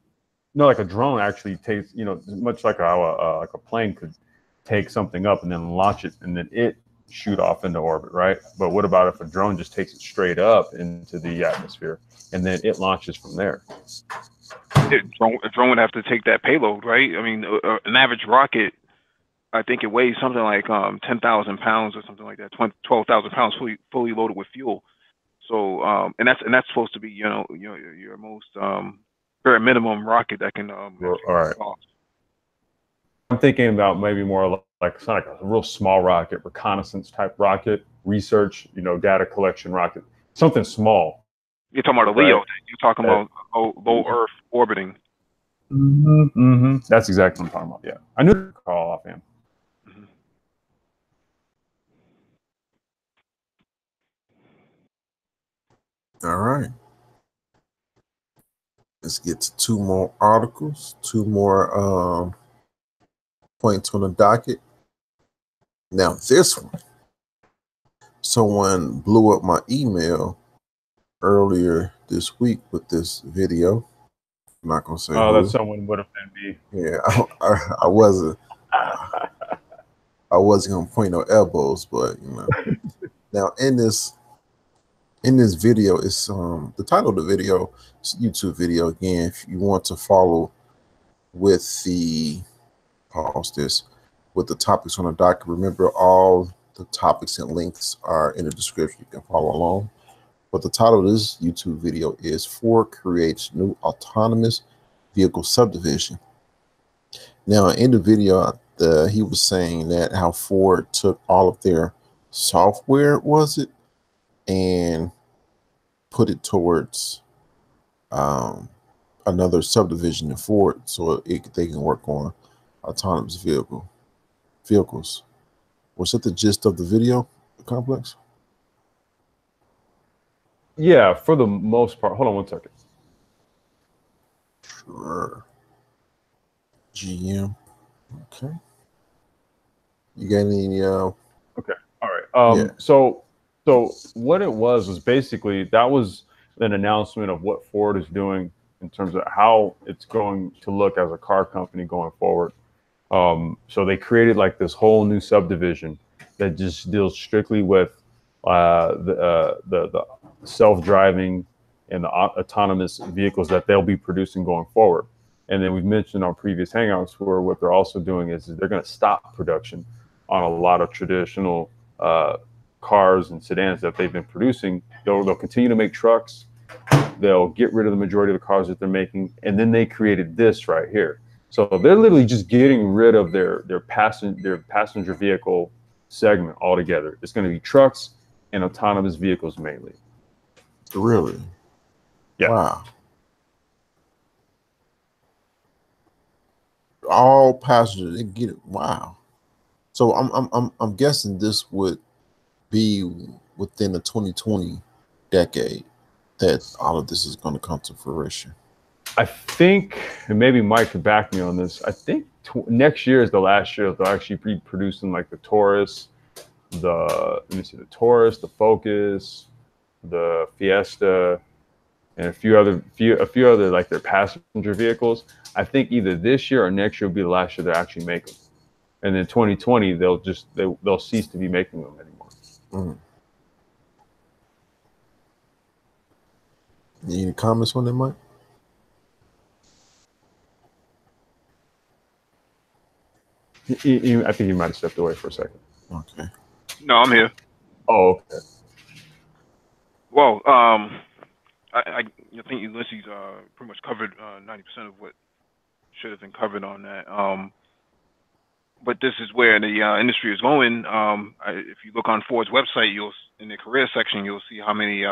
No, like a drone actually takes, much like how like a plane could take something up and then launch it and then it shoot off into orbit, right? But what about if a drone just takes it straight up into the atmosphere and then it launches from there? A drone would have to take that payload, right? I mean, an average rocket, I think it weighs something like 10,000 pounds or something like that, 12,000 pounds fully loaded with fuel. So, and that's supposed to be, your most bare minimum rocket that can. All right. I'm thinking about maybe more like it's not like a real small rocket, reconnaissance type rocket, research, data collection rocket, something small. You're talking about a LEO. Right? You're talking about low Earth orbiting. Mm-hmm. Mm-hmm. That's exactly what I'm talking about. Yeah, I knew to call offhand. All right. Let's get to two more articles, two more points on the docket. Now this one, someone blew up my email earlier this week with this video. I'm not gonna say. Oh, that someone would have been me. Yeah, I wasn't. I wasn't gonna point no elbows, but Now in this video, it's the title of the video. It's a YouTube video. Again, if you want to follow with the with the topics on the docket, remember all the topics and links are in the description. You can follow along. But the title of this YouTube video is Ford creates new autonomous vehicle subdivision. Now in the video, he was saying that how Ford took all of their software, and put it towards another subdivision in Ford, so they can work on autonomous vehicles. Was that the gist of the video, Complex? Yeah, for the most part. Hold on one second. Sure. GM. Okay. You got any? Okay. All right. Yeah. So what it was basically that was an announcement of what Ford is doing in terms of how it's going to look as a car company going forward. So they created like this whole new subdivision that just deals strictly with the self-driving and the autonomous vehicles that they'll be producing going forward. And then we've mentioned on previous hangouts where what they're also doing is they're going to stop production on a lot of traditional cars and sedans that they've been producing. They'll continue to make trucks. They'll get rid of the majority of the cars that they're making, and then they created this right here. So they're literally just getting rid of their passenger vehicle segment altogether. It's going to be trucks and autonomous vehicles mainly. Really? Yeah. Wow. All passengers, they get it. Wow. So I'm guessing this would be within the 2020 decade that all of this is going to come to fruition. I think, and maybe Mike could back me on this, I think next year is the last year they'll actually be producing like the Taurus, the Taurus, the Focus, the Fiesta, and a few other like their passenger vehicles. I think either this year or next year will be the last year they actually make them, and then 2020 they'll cease to be making them anymore. Mm. Any comments on that, Mike? I think he might have stepped away for a second. Okay. No, I'm here. Oh, okay. Well, I think Ulysses pretty much covered 90% of what should have been covered on that. But this is where the industry is going. If you look on Ford's website, in the career section, you'll see how many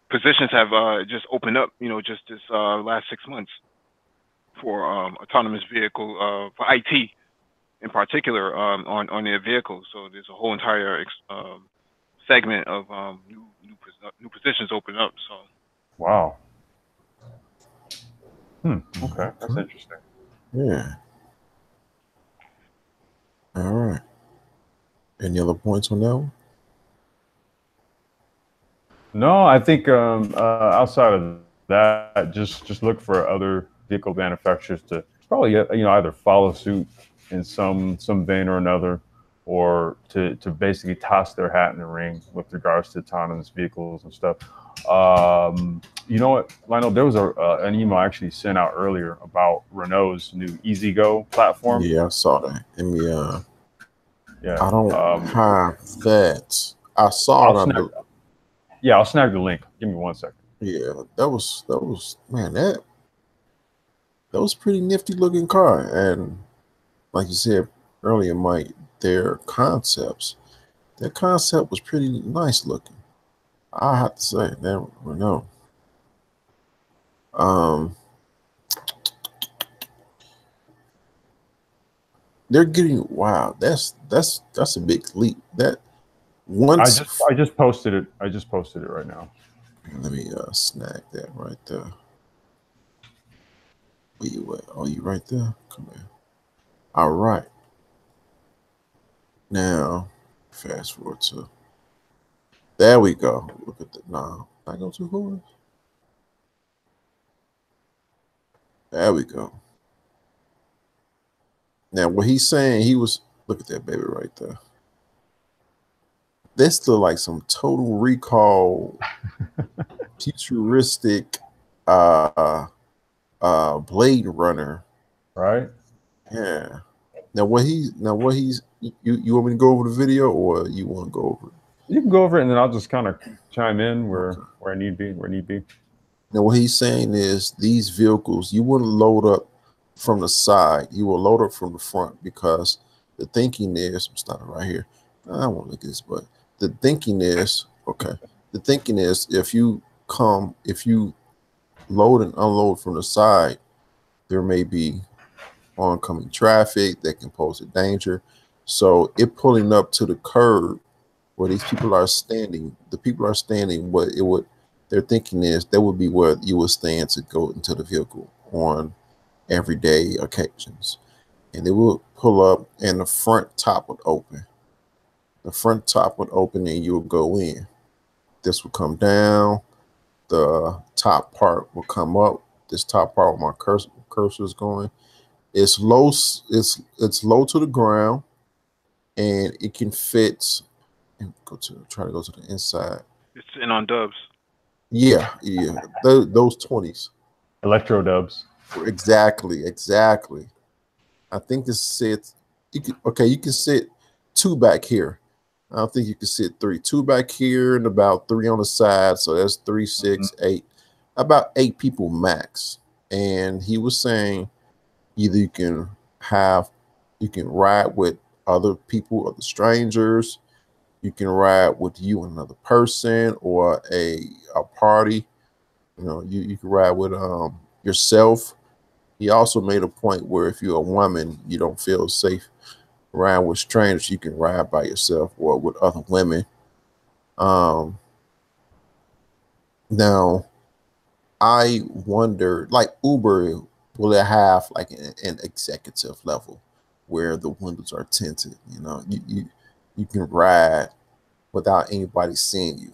positions have just opened up. Just this last 6 months for autonomous vehicle for IT in particular on their vehicles. So there's a whole entire segment of new positions open up. So. Wow. Okay, that's interesting. Yeah. All right. Any other points on that one? No, I think outside of that, just look for other vehicle manufacturers to probably either follow suit in some vein or another, or to basically toss their hat in the ring with regards to autonomous vehicles and stuff. You know what, Lionel? There was an email I actually sent out earlier about Renault's new EasyGo platform. Yeah, I saw that. Yeah, I don't have that. I saw it on the. Yeah, I'll snag the link. Give me 1 second. Yeah, that was man, that was pretty nifty looking car. And like you said earlier, Mike, their concept was pretty nice looking. I have to say that Renault. They're getting that's a big leap. That once I just posted it. I just posted it right now. Let me snag that right there. Where you at? Oh, you right there? Come here. All right. Now, fast forward to. There we go. Look at that. No, I go too far. There we go. Now, what he's saying, look at that baby right there. This look like some Total Recall, futuristic, Blade Runner. Right. Yeah. Now what he's you want me to go over the video or you want to go over it? You can go over it and then I'll just kind of chime in where I need be. Now what he's saying is these vehicles you wouldn't load up from the side, you will load up from the front, because the thinking is, I'm starting right here. I don't want to look at this, but the thinking is if you load and unload from the side, there may be oncoming traffic that can pose a danger. So it pulling up to the curb where these people are standing. The people are standing. What it would, their thinking is that would be where you would stand to go into the vehicle on everyday occasions, and they would pull up, and the front top would open. The front top would open, and you would go in. This would come down. The top part will come up. This top part where my cursor is going, it's low. It's low to the ground, and it can fit. And try to go to the inside. It's in on dubs. Yeah. Those 20s. Electro dubs. Exactly. I think this sits. You can sit 2 back here. I don't think you can sit 3. 2 back here and about 3 on the side. So that's 3, 6, 8. About 8 people max. And he was saying either you can ride with other people, other strangers. You can ride with you and another person, or a party. You know, you can ride with yourself. He also made a point where if you're a woman, you don't feel safe riding with strangers. You can ride by yourself or with other women. Now, I wonder, like Uber, will it have like an executive level where the windows are tinted? You know, you can ride without anybody seeing you.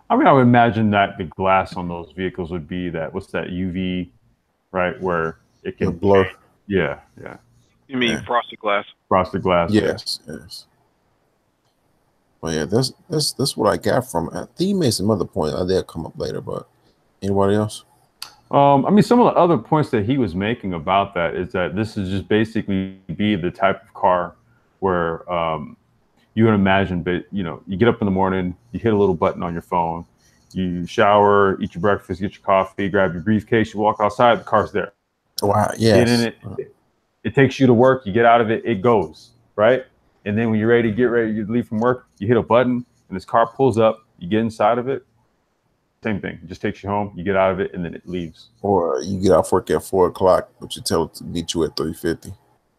I mean, I would imagine that the glass on those vehicles would be that, what's that, UV, right? Where it can blur. Yeah. You mean frosted glass? Frosted glass. Yes. Well, yeah, that's what I got from it. I think he made some other points. They'll come up later, but anybody else? I mean, some of the other points that he was making about that is that this is just basically be the type of car where you can imagine, but you get up in the morning, you hit a little button on your phone, you shower, eat your breakfast, get your coffee, grab your briefcase, you walk outside, the car's there. Wow, yes. Get in it. It takes you to work, you get out of it, it goes, right? And then when you're ready to leave from work, you hit a button and this car pulls up, you get inside of it. Same thing. It just takes you home, you get out of it, and then it leaves. Or you get off work at 4 o'clock, but you tell it to meet you at 3:50.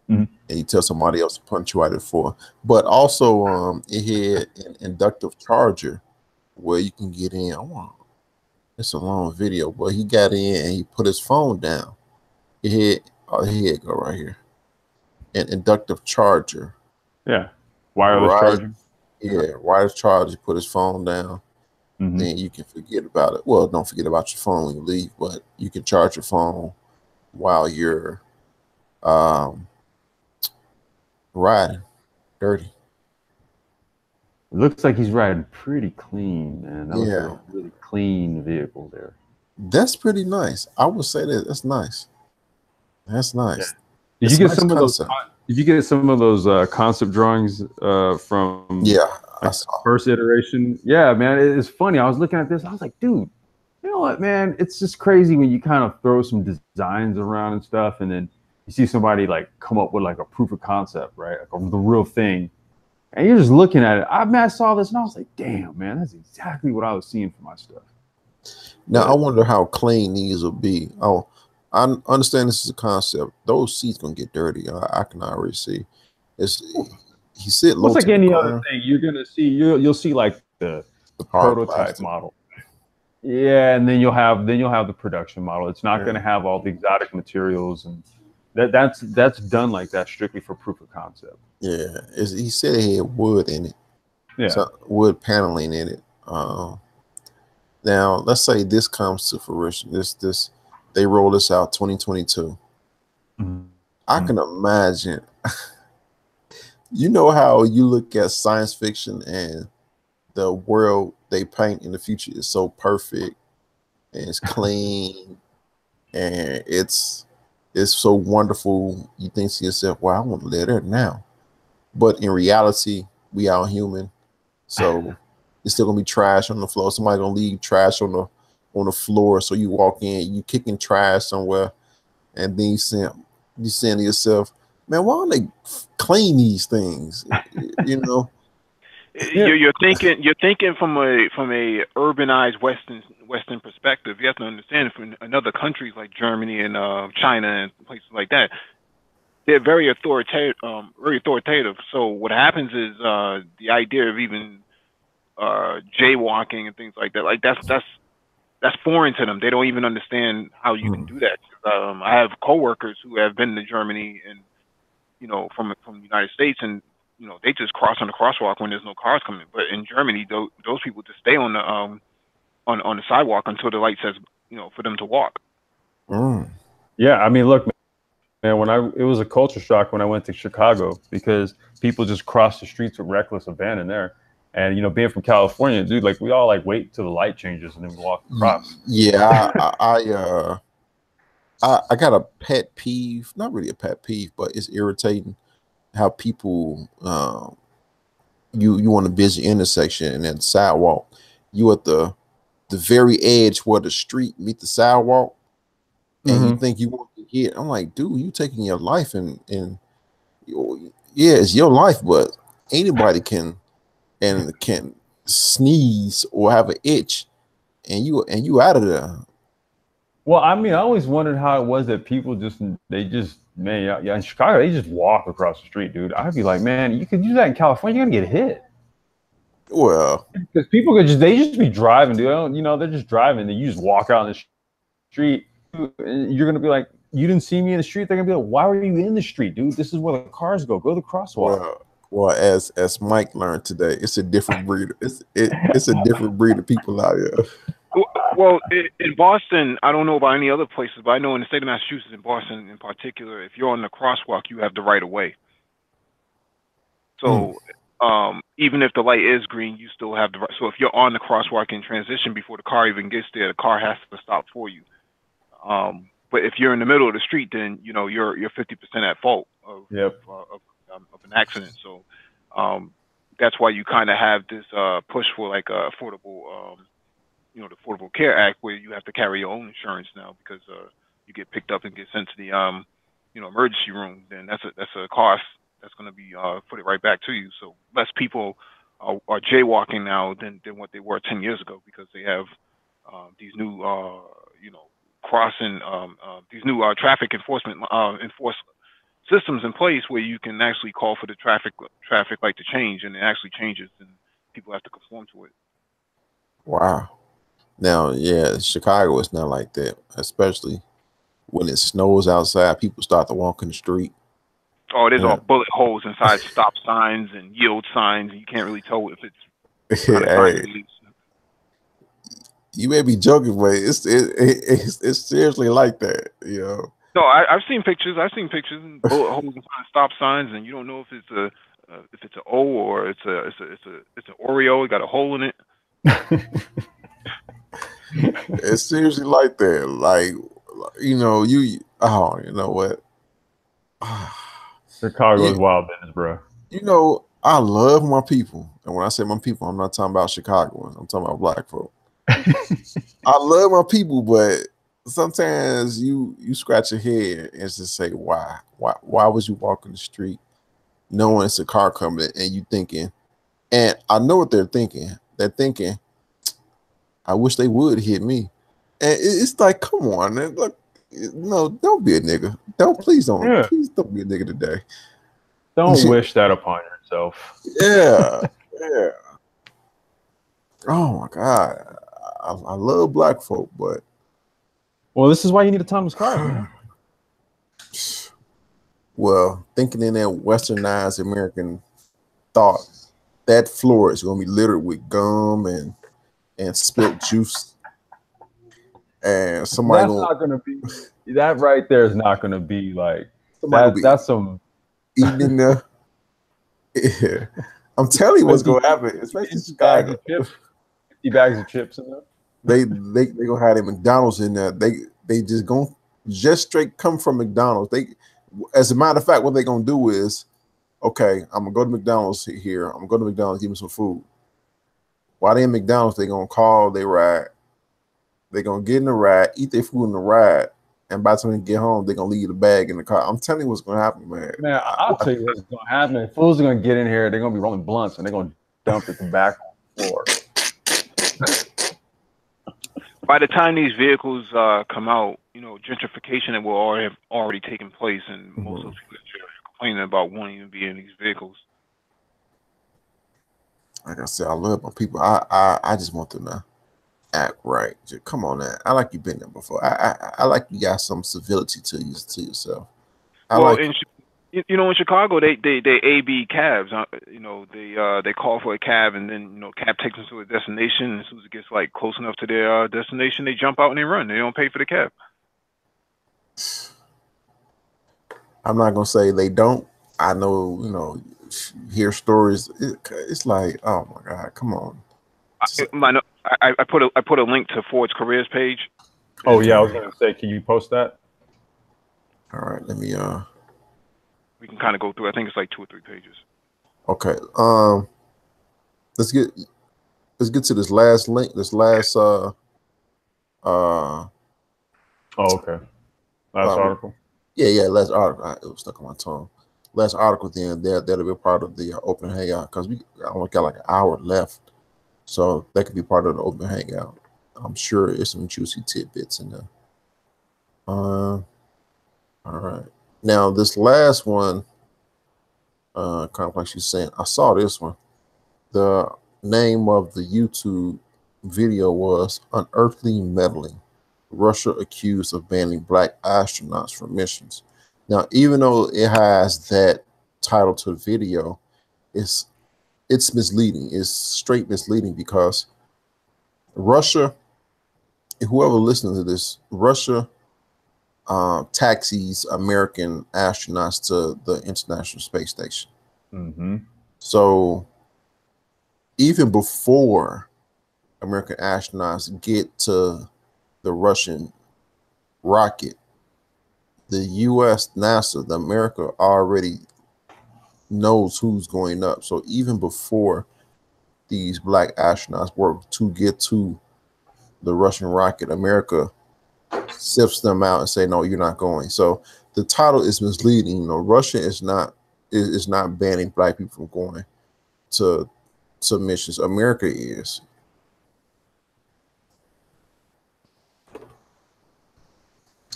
And you tell somebody else to punch you out at 4. But also, it had an inductive charger where you can get in. It's a long video, but he got in and he put his phone down. Here it go right here. An inductive charger. Yeah, wireless charging. Yeah, wireless charger. Put his phone down. Then you can forget about it. Well, don't forget about your phone when you leave, but you can charge your phone while you're riding dirty. It looks like he's riding pretty clean, man. That was a really clean vehicle there. That's pretty nice. I would say that's nice. That's nice. Yeah. Did you get some of those? Did you get some of those concept drawings from? Yeah, I saw. First iteration. Yeah, man. It's funny. I was looking at this. I was like, dude, you know what, man? It's just crazy when you kind of throw some designs around and stuff, and then you see somebody like come up with like a proof of concept, right? Like the real thing. And you're just looking at it. I saw this and I was like, damn, man, that's exactly what I was seeing for my stuff. Now, I wonder how clean these will be. Oh, I understand this is a concept. Those seats going to get dirty. I can already see. He said low. It's like any other thing. You're going to see, you'll see like the prototype model. Yeah, and then you'll have the production model. It's not going to have all the exotic materials, and that's done like that strictly for proof of concept. Yeah, he said it had wood in it. Yeah, so wood paneling in it. Now let's say this comes to fruition. They roll this out 2022. I can imagine. You know how you look at science fiction and the world they paint in the future is so perfect and it's clean and it's so wonderful. You think to yourself, "Wow, I want to live there now." But in reality, we are human, so it's still gonna be trash on the floor. Somebody gonna leave trash on the floor. So you walk in, you kicking trash somewhere, and then you saying to yourself, "Man, why don't they clean these things?" You know. You're thinking from a urbanized Western perspective. You have to understand from other countries like Germany and China and places like that, they're very authoritative. So what happens is the idea of even jaywalking and things like that. Like that's foreign to them. They don't even understand how you can do that. I have coworkers who have been to Germany and from the United States, and they just cross on the crosswalk when there's no cars coming. But in Germany, those people just stay on the sidewalk until the light says for them to walk. Yeah, I mean, look, man, it was a culture shock when I went to Chicago because people just cross the streets with reckless abandon there. And being from California, dude, like we all like wait till the light changes and then we walk across. Yeah, I got a pet peeve, not really a pet peeve, but it's irritating how people you want a busy intersection and then sidewalk, you at the very edge where the street meet the sidewalk, and you think you want to hit. I'm like, dude, you taking your life and yeah, it's your life, but anybody can sneeze or have an itch, and you out of there. Well, I mean, I always wondered how it was that people man, yeah, in Chicago, they just walk across the street, dude. I'd be like, man, you could do that in California, you're gonna get hit. Well, because people they just be driving, dude. They're just driving, and you just walk out in the street. You're gonna be like, you didn't see me in the street. They're gonna be like, why were you in the street, dude? This is where the cars go. Go to the crosswalk. Well, as Mike learned today, it's a different breed. It's a different breed of people out here. Well, in Boston, I don't know about any other places, but I know in the state of Massachusetts, in Boston in particular, if you're on the crosswalk, you have the right of way. So even if the light is green, you still have the right. So if you're on the crosswalk in transition before the car even gets there, the car has to stop for you. But if you're in the middle of the street, then you're 50% at fault of an accident. So that's why you kind of have this push for like affordable. The Affordable Care Act, where you have to carry your own insurance now because you get picked up and get sent to the emergency room. Then that's a cost that's going to be put it right back to you. So less people are jaywalking now than what they were 10 years ago because they have these new these new traffic enforcement systems in place where you can actually call for the traffic light to change, and it actually changes, and people have to conform to it. Wow. Now, yeah, Chicago is not like that, especially when it snows outside. People start to walk in the street. Oh, there's all bullet holes inside stop signs and yield signs, and you can't really tell if it's hey, you may be joking, but it's seriously like that, No, I've seen pictures. And bullet holes inside stop signs, and you don't know if it's an O or it's an Oreo. It got a hole in it. It's seriously like that. Like, you know what? Chicago is wild business, bro. I love my people. And when I say my people, I'm not talking about Chicagoans. I'm talking about black folk. I love my people, but sometimes you scratch your head and just say, why was you walking the street knowing it's a car coming and you thinking, and I know what they're thinking. They're thinking, I wish they would hit me. And it's like, come on, man. Look, no, don't be a nigga. Please don't be a nigga today. Don't wish that upon yourself. Yeah. Oh my God. I love black folk, but this is why you need a autonomous car, man. Well, thinking in that westernized American thought, that floor is gonna be littered with gum and spilt juice. And somebody not gonna be that right there is not gonna be like that's some eating in there. Yeah. I'm telling you what's gonna happen, especially Chicago. 50 bags of chips in there. They gonna have their McDonald's in there. They just straight come from McDonald's. As a matter of fact, what they're gonna do is, okay, I'm gonna go to McDonald's here. I'm gonna go to McDonald's, give me some food. While they in McDonald's, they're gonna call their ride. They're gonna get in the ride, eat their food in the ride, and by the time they get home, they're gonna leave the bag in the car. I'm telling you what's gonna happen, man. Man, I'll tell you what's gonna happen. Fools are gonna get in here, they're gonna be rolling blunts and they're gonna dump it back on the floor. By the time these vehicles come out, gentrification will have already taken place, and most of those people are complaining about wanting to be in these vehicles. like I said, I love my people. I just want them to act right. Just, come on now. I like you been there before. I like you got some civility to yourself. Well, you know, in Chicago, they AB cabs. You know, they call for a cab, and then, you know, cab takes them to a destination. And as soon as it gets like close enough to their destination, they jump out and they run. They don't pay for the cab. I'm not gonna say they don't. I know, you know, hear stories. It's like, oh my God, come on. I put a link to Ford's careers page. Oh yeah, I was gonna say, can you post that? All right, let me we can kind of go through. I think it's like 2 or 3 pages. Okay. Let's get to this last link. This last oh, okay. Last article. Yeah, last article. It was stuck on my tongue. Last article, then that'll be part of the open hangout, because we only got like an hour left, so that could be part of the open hangout. I'm sure it's some juicy tidbits in there. All right. Now this last one, kind of like she's saying, I saw this one. The name of the YouTube video was "Unearthly Meddling: Russia accused of banning Black astronauts from missions." Now, even though it has that title to the video, it's misleading. It's straight misleading, because Russia, whoever listening to this, Russia taxis American astronauts to the International Space Station. Mm-hmm. So even before American astronauts get to the Russian rocket, the U.S. NASA, the America already knows who's going up. So even before these Black astronauts work to get to the Russian rocket, America sifts them out and say, no, you're not going. So the title is misleading. You know, Russia is not banning Black people from going to missions. America is.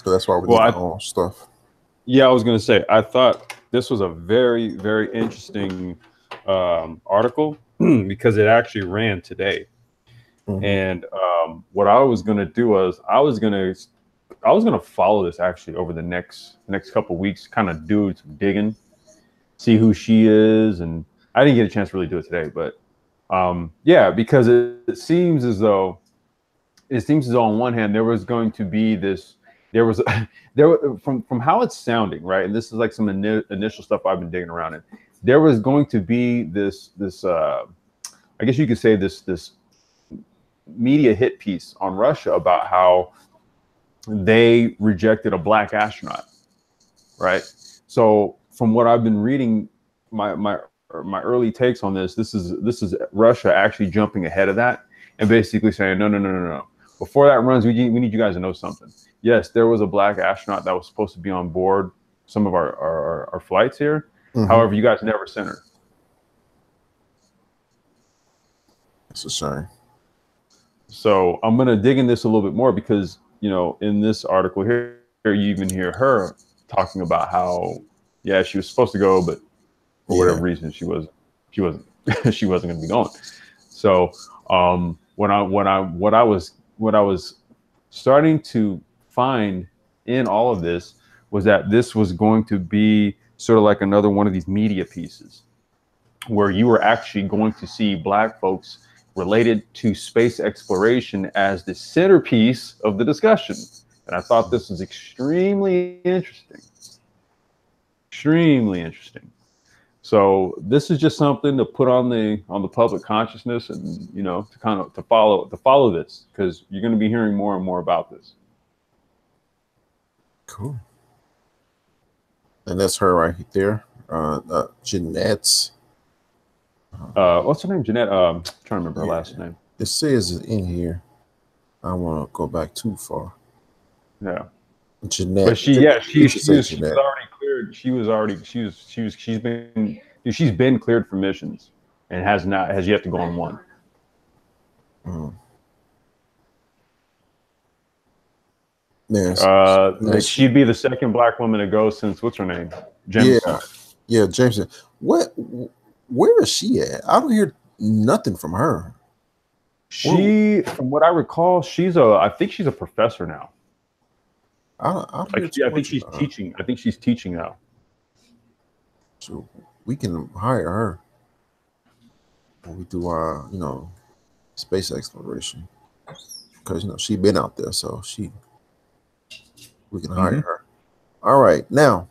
So that's why we're doing our own stuff. Yeah, I was going to say, I thought this was a very, very interesting article because it actually ran today. Mm-hmm. And what I was going to do was I was going to follow this actually over the next couple of weeks, kind of do some digging, see who she is. And I didn't get a chance to really do it today, but yeah, because it seems as though on one hand there was going to be this. From how it's sounding, right? And this is like some initial stuff I've been digging around in. There was going to be this I guess you could say this media hit piece on Russia about how they rejected a Black astronaut, right? So from what I've been reading, my early takes on this is Russia actually jumping ahead of that and basically saying no. Before that runs, we need you guys to know something. Yes, there was a Black astronaut that was supposed to be on board some of our flights here. Mm-hmm. However, you guys never sent her. That's a shame. So I'm going to dig in this a little bit more because, you know, in this article here, you even hear her talking about how, yeah, she was supposed to go, but for whatever reason, she wasn't going to be going. So what I was starting to find in all of this was that this was going to be sort of like another one of these media pieces where you were actually going to see Black folks related to space exploration as the centerpiece of the discussion. And I thought this was extremely interesting. Extremely interesting. So this is just something to put on the public consciousness, and you know, to follow this, because you're going to be hearing more and more about this. Cool. And that's her right there, Jeanette. What's her name? Jeanette. I'm trying to remember her last name. It says it in here. I don't want to go back too far. Yeah. Jeanette. But she was already cleared. She's been cleared for missions and has yet to go on one. Yes. She'd be the second Black woman to go since what's her name? Jameson. Yeah, Jameson. Where is she at? I don't hear nothing from her. She, from what I recall, I think she's a professor now. I think she's teaching. I think she's teaching now. So we can hire her when we do our, space exploration, because she's been out there, so we can hire her. All right, now,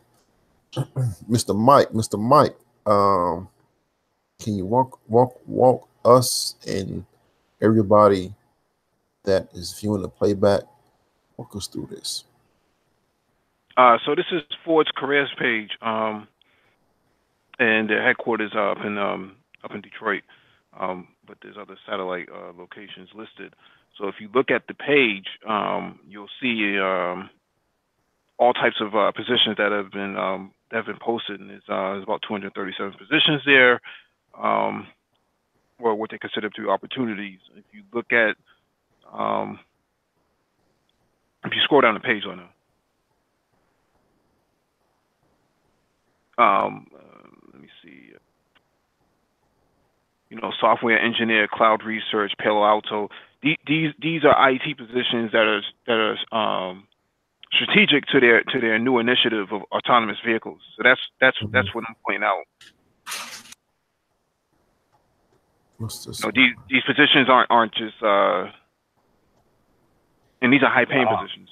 Mr. Mike, can you walk us and everybody that is viewing the playback, walk us through this? So this is Ford's careers page, and their headquarters are up in Detroit, but there's other satellite locations listed. So if you look at the page, you'll see all types of positions that have been posted, and there's about 237 positions there, or what they consider to be opportunities. If you look at, if you scroll down the page, I know. Let me see. Software engineer, cloud research, Palo Alto. These are IT positions that are strategic to their new initiative of autonomous vehicles. So that's what I'm pointing out. What's this? These positions aren't just and these are high paying positions.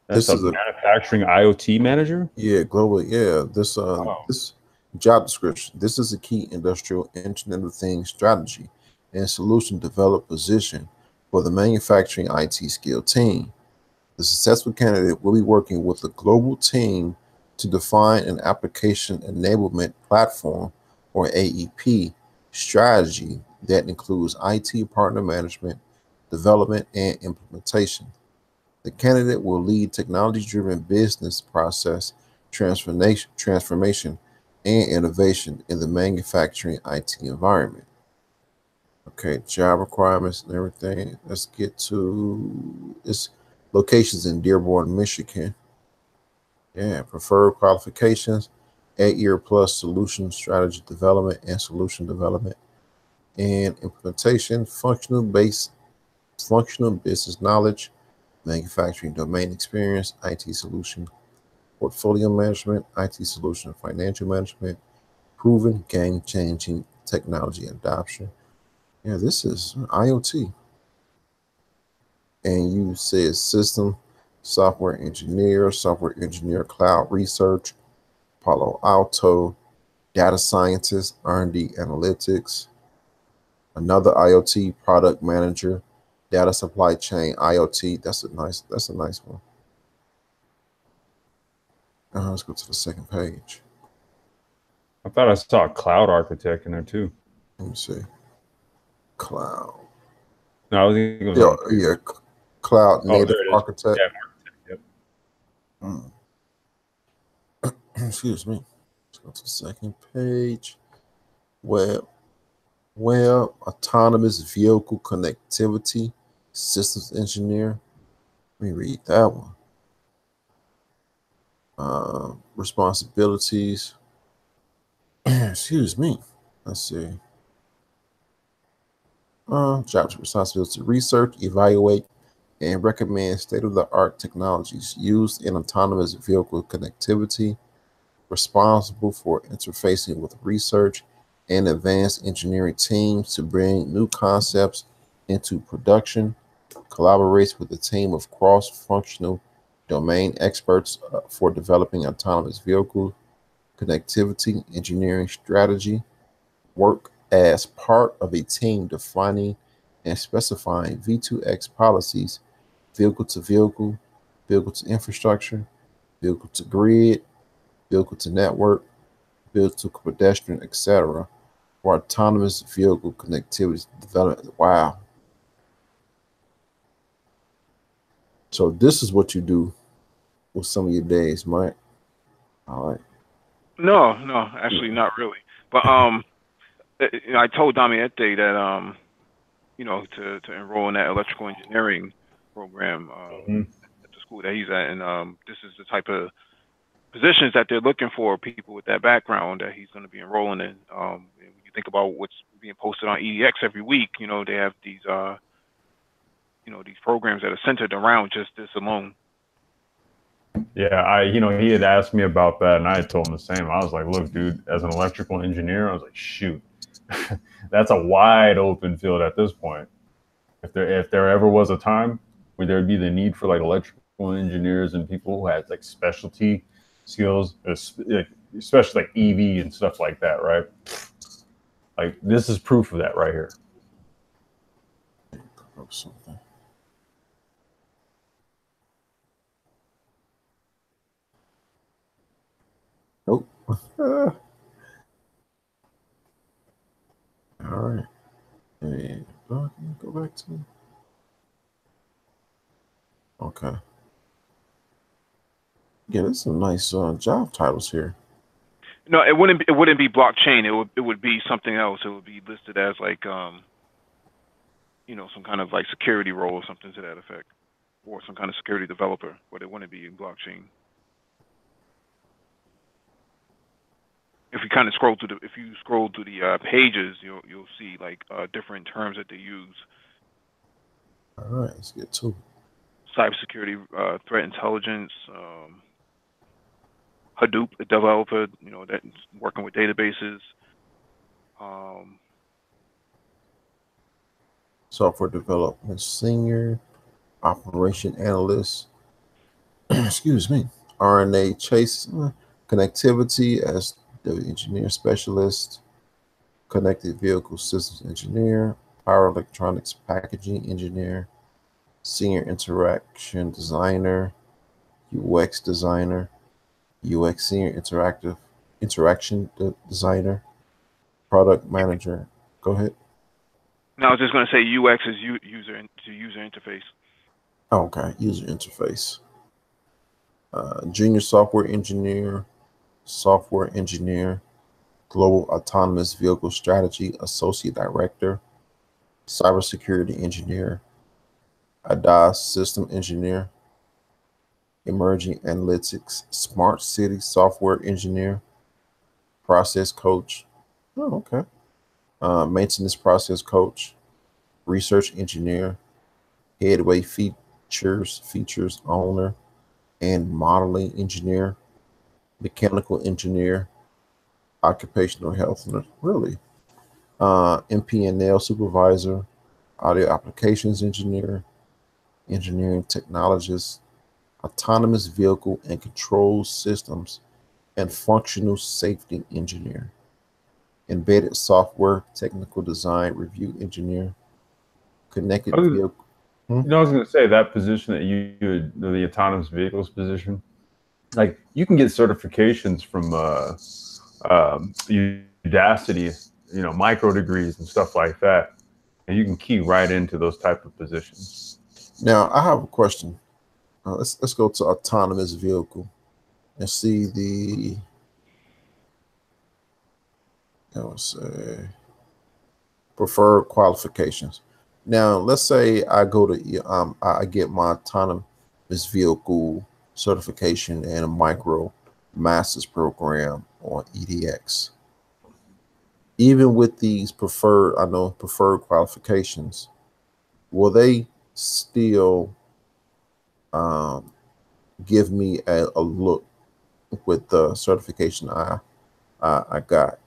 This is a manufacturing IoT manager. Yeah, global. Yeah, this job description. This is a key industrial Internet of Things strategy and solution developed position for the manufacturing IT skill team. The successful candidate will be working with a global team to define an application enablement platform, or AEP, strategy that includes IT partner management, development, and implementation. The candidate will lead technology-driven business process transformation and innovation in the manufacturing IT environment. Okay, job requirements and everything. Let's get to its locations in Dearborn, Michigan. Yeah, preferred qualifications, 8-year plus solution strategy development and solution development and implementation, functional business knowledge, manufacturing domain experience, IT solution, portfolio management, IT solution, financial management, proven game-changing technology adoption. Yeah, this is IoT. And you say software engineer, cloud research, Palo Alto, data scientist, R&D analytics, another IoT product manager, data supply chain, IoT. That's a nice one. Let's go to the second page. I thought I saw a cloud architect in there too. Let me see. Cloud. No, I was thinking it was cloud native architect. Yeah, Excuse me. Let's go to the second page. Web autonomous vehicle connectivity systems engineer. Let me read that one. Responsibilities. Excuse me. Let's see. Jobs responsibility: research, evaluate, and recommend state-of-the-art technologies used in autonomous vehicle connectivity. Responsible for interfacing with research and advanced engineering teams to bring new concepts into production. Collaborates with a team of cross-functional domain experts for developing autonomous vehicle connectivity engineering strategy. Work as part of a team defining and specifying V2X policies, vehicle to vehicle, vehicle to infrastructure, vehicle to grid, vehicle to network, vehicle to pedestrian, etc., for autonomous vehicle connectivity development. Wow. So this is what you do with some of your days, Mike. All right. No, actually not really. But I told Damiette that to enroll in that electrical engineering program at the school that he's at, and this is the type of positions that they're looking for, people with that background that he's going to be enrolling in. When you think about what's being posted on EDX every week. You know, they have these, you know, these programs that are centered around just this alone. Yeah, you know, he had asked me about that, and I had told him the same. I was like, look, dude, as an electrical engineer, I was like, shoot, that's a wide open field at this point. If there ever was a time where there'd be the need for like electrical engineers and people who had like specialty skills, especially like EV and stuff like that, right? Like this is proof of that right here. Something. Nope. All right. Hey, go back to. Okay. Yeah, there's some nice job titles here. No, it wouldn't be blockchain. It would be something else. It would be listed as like you know, some kind of like security role or something to that effect, or some kind of security developer. But it wouldn't be in blockchain. If you kind of scroll through the pages, you'll see like different terms that they use. All right, let's get to it. Cybersecurity, threat intelligence, Hadoop developer, you know, that's working with databases. Software development senior, operation analyst. Excuse me. RNA chase connectivity as the engineer specialist, connected vehicle systems engineer, power electronics packaging engineer, senior interaction designer, UX designer, UX senior interaction designer, product manager. Go ahead. No, I was just going to say UX is user interface. Okay, user interface. Junior software engineer, global autonomous vehicle strategy associate director, cybersecurity engineer, ADAS system engineer, emerging analytics, smart city software engineer, process coach. Oh, okay. Maintenance process coach, research engineer, headway features owner, and modeling engineer, mechanical engineer, occupational health, really, MPNL supervisor, audio applications engineer, engineering technologist, autonomous vehicle and control systems, and functional safety engineer, embedded software technical design review engineer, connected vehicle. You know, I was going to say that position that the autonomous vehicles position, like you can get certifications from Udacity, you know, micro degrees and stuff like that, and you can key right into those type of positions. Now, I have a question. Let's go to autonomous vehicle and see the. I would say preferred qualifications. Now, let's say I go to I get my autonomous vehicle certification and a micro master's program on EDX. Even with these preferred qualifications, will they still give me a look with the certification I got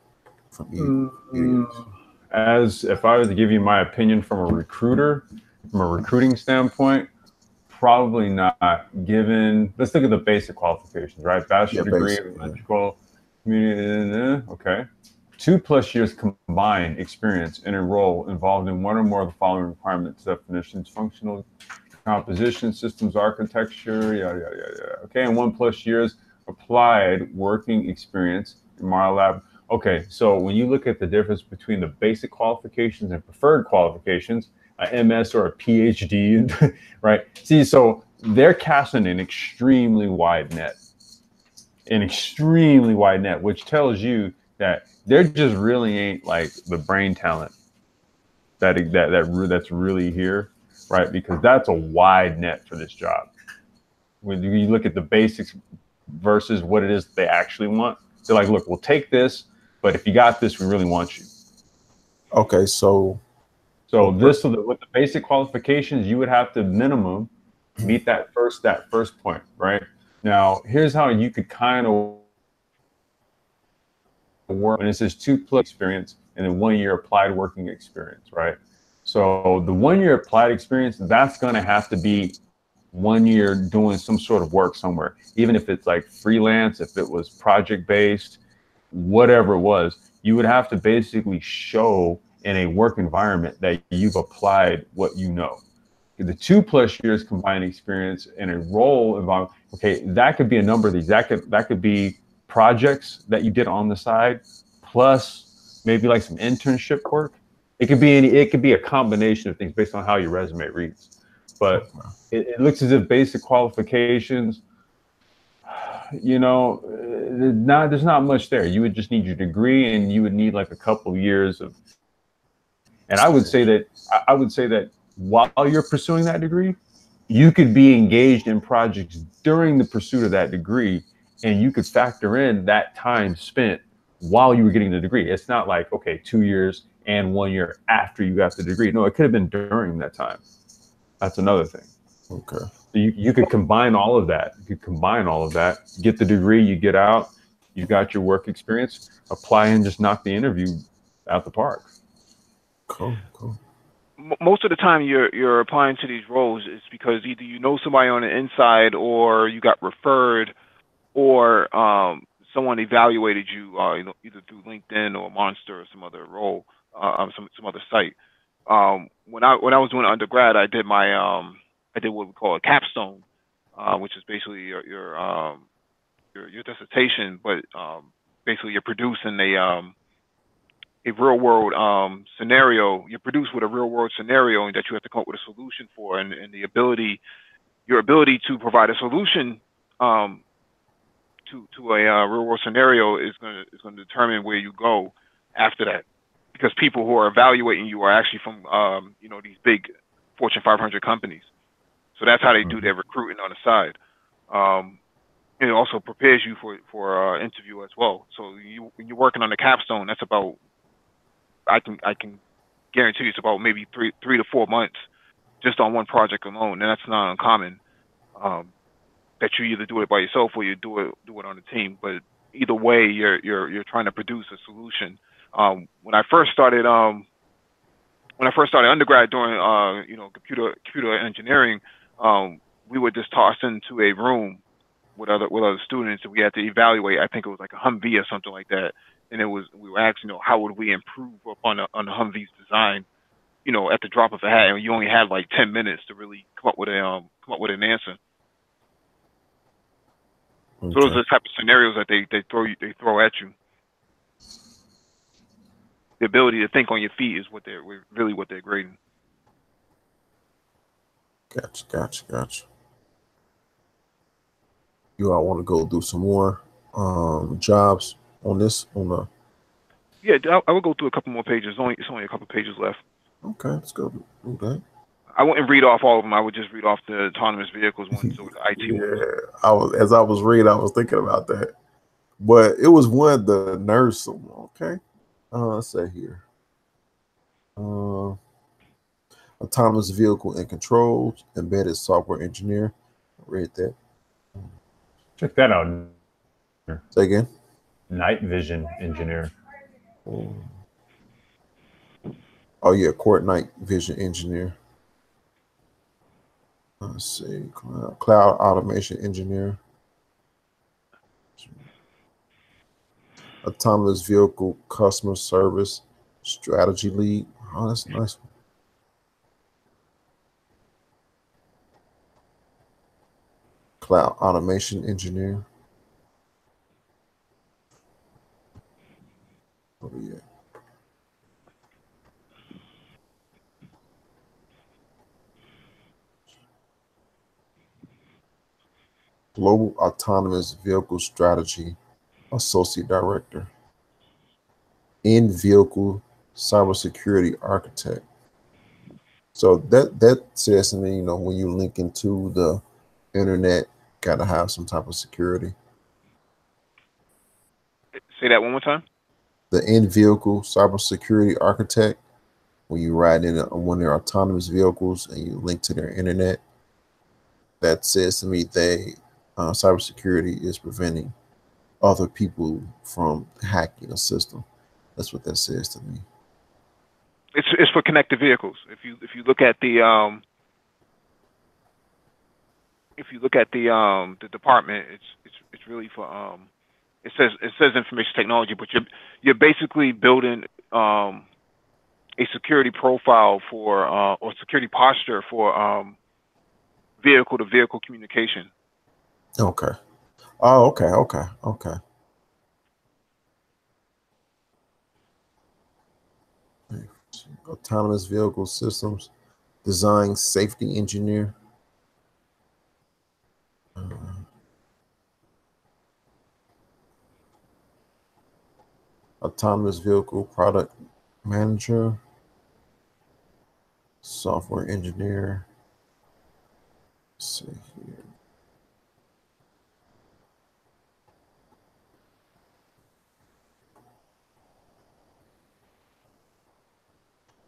from EDX? As if I was to give you my opinion from a recruiting standpoint, probably not. Given, let's look at the basic qualifications, right? Bachelor degree, electrical, community, okay. 2+ years combined experience in a role involved in one or more of the following requirements, definitions, functional composition, systems architecture, yada, yada, yada. Okay, and 1+ years applied working experience in Mara Lab. Okay, so when you look at the difference between the basic qualifications and preferred qualifications, a MS or a PhD, right? See, so they're casting an extremely wide net, which tells you that there just really ain't like the brain talent that's really here, right? Because that's a wide net for this job. When you look at the basics versus what it is they actually want, they're like, look, we'll take this, but if you got this, we really want you. Okay, so So this, so with the basic qualifications, you would have to minimum meet that first point, right? Now, here's how you could kind of work when it says 2+ experience and then 1 year applied working experience, right? So the 1 year applied experience, that's going to have to be 1 year doing some sort of work somewhere, even if it's like freelance, if it was project based, whatever it was, you would have to basically show in a work environment that you've applied what you know. The 2+ years combined experience in a role environment, okay, that could be a number of these. That could be projects that you did on the side, plus maybe like some internship work. It could be a combination of things based on how your resume reads. But it looks as if basic qualifications, you know, there's not much there. You would just need your degree, and you would need like a couple years of. And I would say that while you're pursuing that degree, you could be engaged in projects during the pursuit of that degree, and you could factor in that time spent while you were getting the degree. It's not like, okay, 2 years and 1 year after you got the degree. No, it could have been during that time. That's another thing. Okay. So you could combine all of that. You could combine all of that, get the degree, you get out, you got your work experience, apply and just knock the interview out the park. Cool. Most of the time you're applying to these roles is because either you know somebody on the inside, or you got referred, or someone evaluated you, either through LinkedIn or Monster or some other role, some other site. When I was doing undergrad, I did what we call a capstone, which is basically your dissertation, but basically you're producing a real world scenario. You're produced with a real world scenario, and that you have to come up with a solution for, and your ability to provide a solution to a real world scenario is going to determine where you go after that, because people who are evaluating you are actually from these big Fortune 500 companies. So that's how they do their recruiting on the side. And it also prepares you for interview as well. So when you're working on the capstone, that's about, I can guarantee you, it's about maybe 3 to 4 months just on one project alone, and that's not uncommon. That you either do it by yourself or you do it on a team. But either way, you're trying to produce a solution. When I first started undergrad doing computer engineering, we were just tossed into a room with other students, and we had to evaluate. I think it was like a Humvee or something like that. And we were asking, how would we improve upon the Humvee's design, at the drop of a hat. And you only had like 10 minutes to really come up with an answer. Okay. So those are the type of scenarios that they throw at you. The ability to think on your feet is what they're grading. Gotcha. You all want to go do some more jobs on this? Yeah, I will go through a couple more pages. It's only a couple pages left. Okay, let's go do that. I wouldn't read off all of them. I would just read off the autonomous vehicles ones, so the IT ones. As I was reading, I was thinking about that. But it was one, the nurse. Okay. Let's say here. Autonomous vehicle and controls, embedded software engineer. I read that. Check that out. Say again. Night vision engineer. Oh yeah, Court night vision engineer. Let's see, cloud automation engineer. Autonomous vehicle customer service strategy lead. Oh, that's a nice one. Cloud automation engineer. Oh yeah. Global Autonomous Vehicle Strategy Associate Director. In-vehicle cybersecurity architect. So that says something, when you link into the internet, gotta have some type of security. Say that one more time. The in-vehicle cybersecurity architect, when you ride in one of their autonomous vehicles and you link to their internet, that says to me they cybersecurity is preventing other people from hacking a system. That's what that says to me. It's for connected vehicles. If you look at the the department, it's really for it says information technology, but you're basically building a security profile for or security posture for vehicle to vehicle communication. Okay. Oh, okay, okay, okay. Autonomous vehicle systems design safety engineer. Autonomous vehicle product manager, software engineer. Let's see here.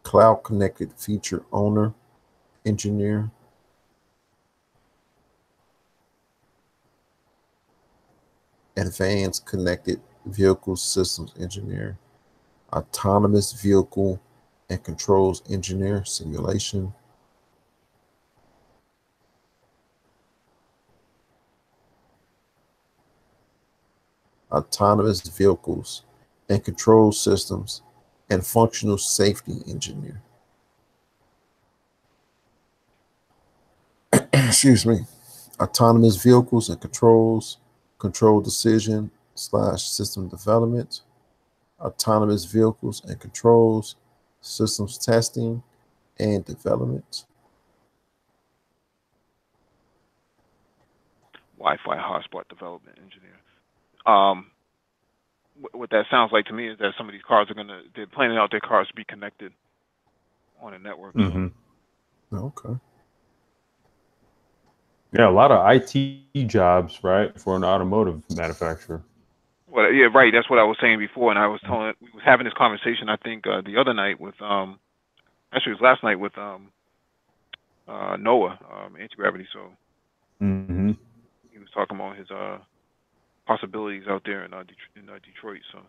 Cloud connected feature owner engineer. Advanced connected vehicle systems engineer. Autonomous vehicle and controls engineer simulation. Autonomous vehicles and control systems and functional safety engineer. Excuse me. Autonomous vehicles and controls, control decision / system development. Autonomous vehicles and controls, systems testing and development. Wi-Fi hotspot development engineer. What that sounds like to me is that some of these cars they're planning out their cars to be connected on a network. Mm-hmm. Okay. Yeah, a lot of IT jobs, right, for an automotive manufacturer. Well, yeah, right. That's what I was saying before, and we was having this conversation. I think the other night with actually it was last night with Noah, Anti-Gravity. So Mm-hmm. he was talking about his possibilities out there in Detroit. So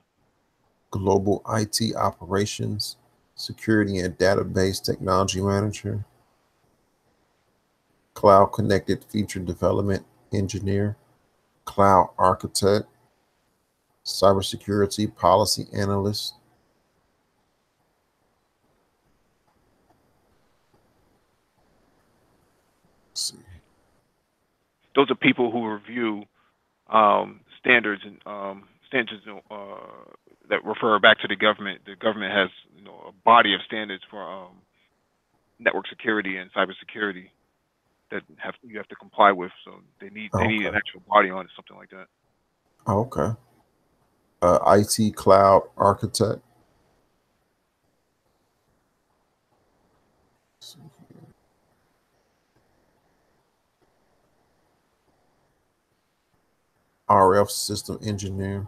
Global IT operations, security and database technology manager. Cloud connected feature development engineer. Cloud architect. Cybersecurity policy analyst. Let's see. those are people who review standards and that refer back to the government. The government has a body of standards for network security and cybersecurity that you have to comply with. So they need an actual body on it, something like that. Oh, okay. IT cloud architect. RF system engineer.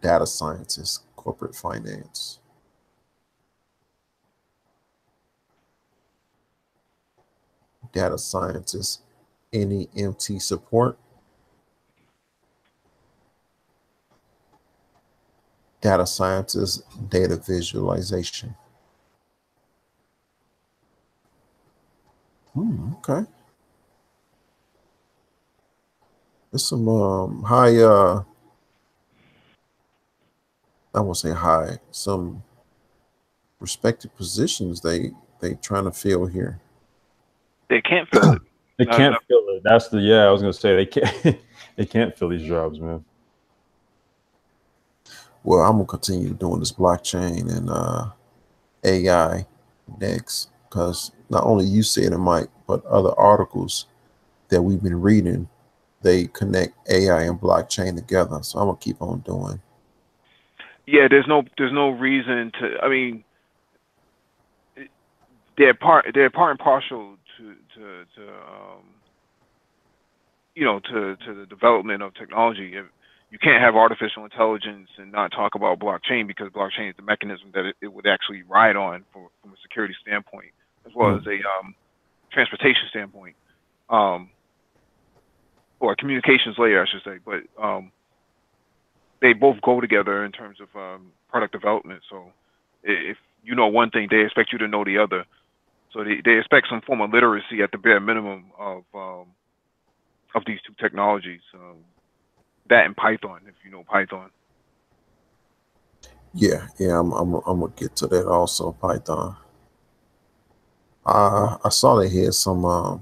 Data scientist, corporate finance. Data scientist, NEMT support. Data scientist, data visualization. Okay. There's some high I won't say high, some respected positions they trying to fill here. They can't fill it. They can't fill it. That's I was gonna say they can't they can't fill these jobs, man. Well, I'm gonna continue doing this blockchain and AI next, because not only you said it, Mike, but other articles that we've been reading, they connect AI and blockchain together. So I'm gonna keep on doing. Yeah, there's no reason to. I mean, they're part and parcel to you know, to the development of technology. You can't have artificial intelligence and not talk about blockchain, because blockchain is the mechanism that it would actually ride on from a security standpoint, as well as a transportation standpoint, or a communications layer, I should say. But they both go together in terms of product development. So if you know one thing, they expect you to know the other. So they expect some form of literacy at the bare minimum of these two technologies. That and Python, if you know Python. Yeah, I'm gonna get to that also. Python. I saw they had some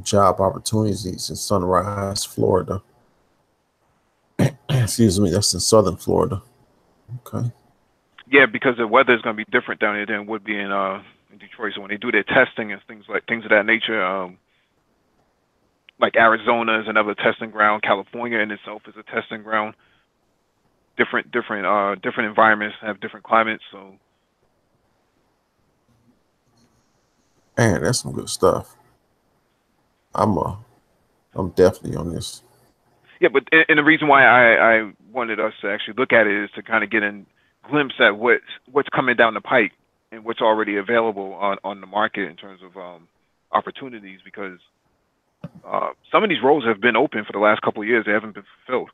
job opportunities in Sunrise, Florida. Excuse me, that's in southern Florida. Okay. Yeah, because the weather is going to be different down here than it would be in Detroit. So when they do their testing and things of that nature, like Arizona is another testing ground. California in itself is a testing ground. Different environments have different climates. So, Man, that's some good stuff. I'm definitely on this. yeah, but and the reason why I wanted us to actually look at it is to kind of get a glimpse at what's coming down the pike and what's already available on the market in terms of opportunities, because some of these roles have been open for the last couple of years. They haven't been fulfilled.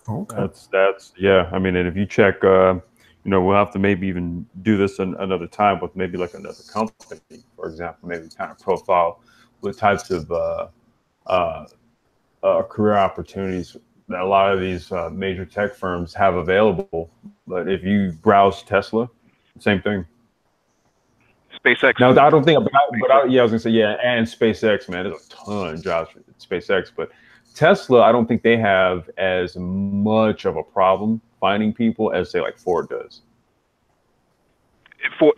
Okay. That's yeah. I mean, and if you check, you know, we'll have to maybe even do this another time with maybe like another company, for example, maybe kind of profile what types of career opportunities that a lot of these major tech firms have available. But if you browse Tesla, same thing. SpaceX. Now, I don't think, yeah, I was gonna say, yeah, and SpaceX, man, there's a ton of jobs for SpaceX, but Tesla, I don't think they have as much of a problem finding people as, say, like Ford does.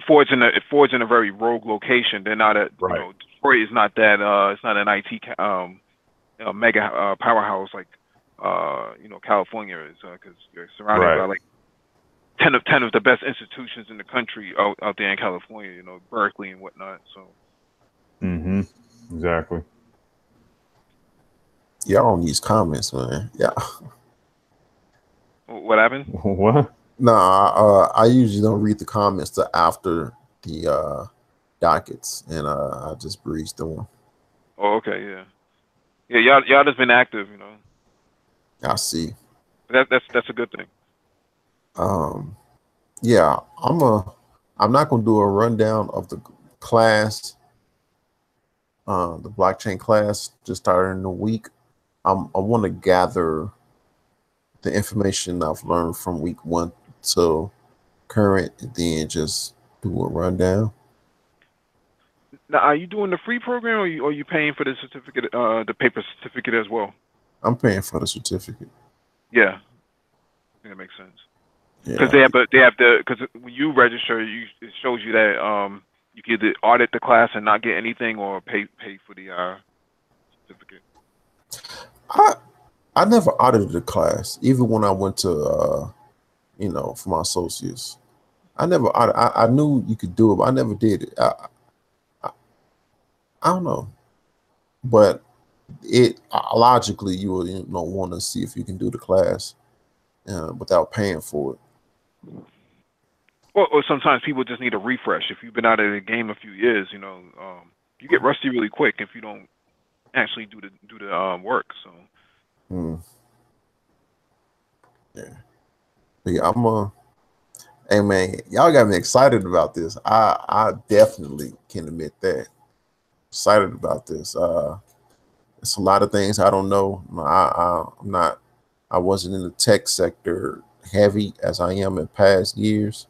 Ford's in a very rogue location. They're not at, right. You know, Detroit is not that. It's not an IT mega powerhouse like you know, California is, because you're surrounded right. by like 10 of the best institutions in the country out there in California. You know, Berkeley and whatnot. So. Exactly. Y'all on these comments, man. Yeah. What happened? What? No, I usually don't read the comments till after the dockets, and I just breeze through them. Oh, okay, yeah. Y'all just been active, you know. I see. That's a good thing. Yeah, I'm not gonna do a rundown of the class, the blockchain class just started in a week. I want to gather the information I've learned from week 1 to current, and then just do a rundown. Now, are you doing the free program, or are you paying for the certificate, the paper certificate as well? I'm paying for the certificate. Yeah, I think that makes sense. Yeah. Because because when you register, it shows you that you can either audit the class and not get anything, or pay for the certificate. I never audited the class, even when I went to you know, for my associates. I never audited. I knew you could do it, but I never did it. I don't know, but it logically you will, you know, want to see if you can do the class without paying for it. Or sometimes people just need a refresh. If you've been out of the game a few years, you know, you get rusty really quick if you don't actually do the work. So. Yeah. But yeah, hey man, y'all got me excited about this. I definitely can admit that. Excited about this. It's a lot of things I don't know. I wasn't in the tech sector heavy as I am in past years.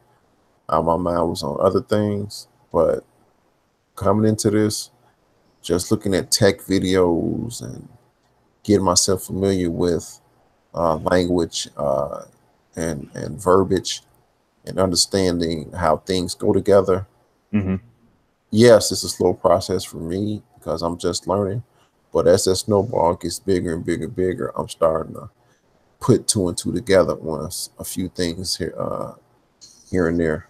My mind was on other things, but coming into this, just looking at tech videos and getting myself familiar with language and verbiage and understanding how things go together. Yes, it's a slow process for me because I'm just learning, but as that snowball gets bigger and bigger and bigger, I'm starting to put 2 and 2 together once a few things here and there.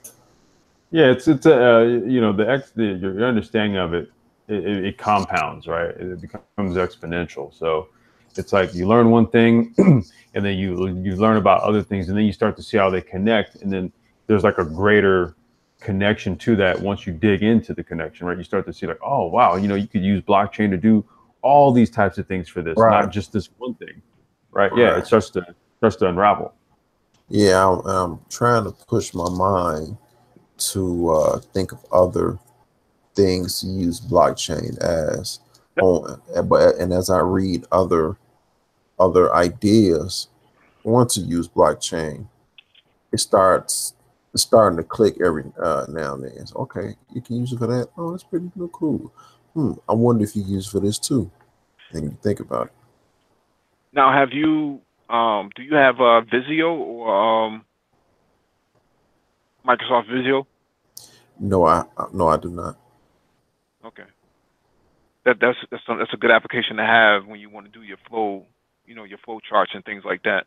Yeah, it's you know, your understanding of it it compounds, right? It becomes exponential. So it's like you learn one thing and then you learn about other things, and then you start to see how they connect, and then there's like a greater connection to that once you dig into the connection, right? You start to see like, oh wow, you know, you could use blockchain to do all these types of things for this, Right. not just this one thing, right? Yeah, it starts to unravel. Yeah, I'm trying to push my mind to think of other things to use blockchain as and as I read other ideas want to use blockchain, it's starting to click every now and then. It's, okay, you can use it for that. Oh, that's pretty cool. I wonder if you use it for this too. And you think about it. Now, have you do you have Visio or Microsoft Visio? No, I do not. Okay, that's a good application to have when you want to do your flow, you know, your flow charts and things like that,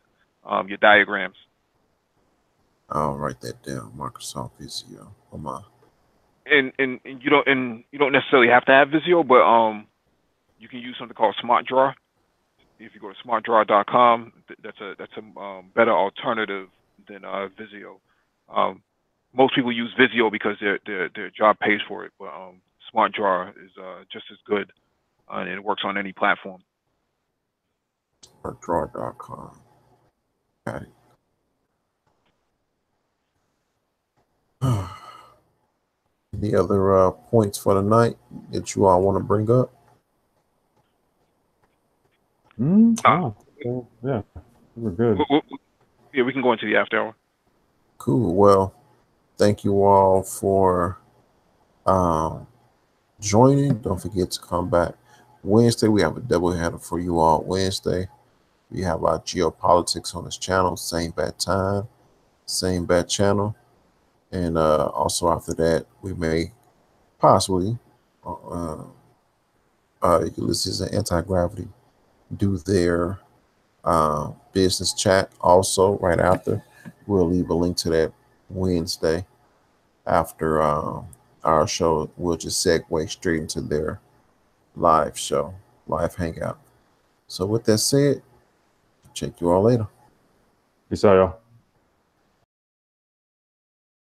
your diagrams. I'll write that down. Microsoft Visio. Oh my. And you don't necessarily have to have Visio, but you can use something called Smart Draw. If you go to smartdraw.com, that's a better alternative than Visio. Most people use Visio because their job pays for it, but Smart Draw is just as good, and it works on any platform. Smartdraw.com. Got it. Any other points for the night that you all want to bring up? Yeah, we're good. Yeah, we can go into the after hour. Cool. Well, thank you all for joining. Don't forget to come back Wednesday. We have a doubleheader for you all. Wednesday, we have our geopolitics on this channel. Same bad time, same bad channel. And also after that, we may possibly Ulysses and Anti-Gravity do their business chat also right after. We'll leave a link to that Wednesday after our show. We'll just segue straight into their live show, live hangout. So with that said, check you all later. Peace out, y'all.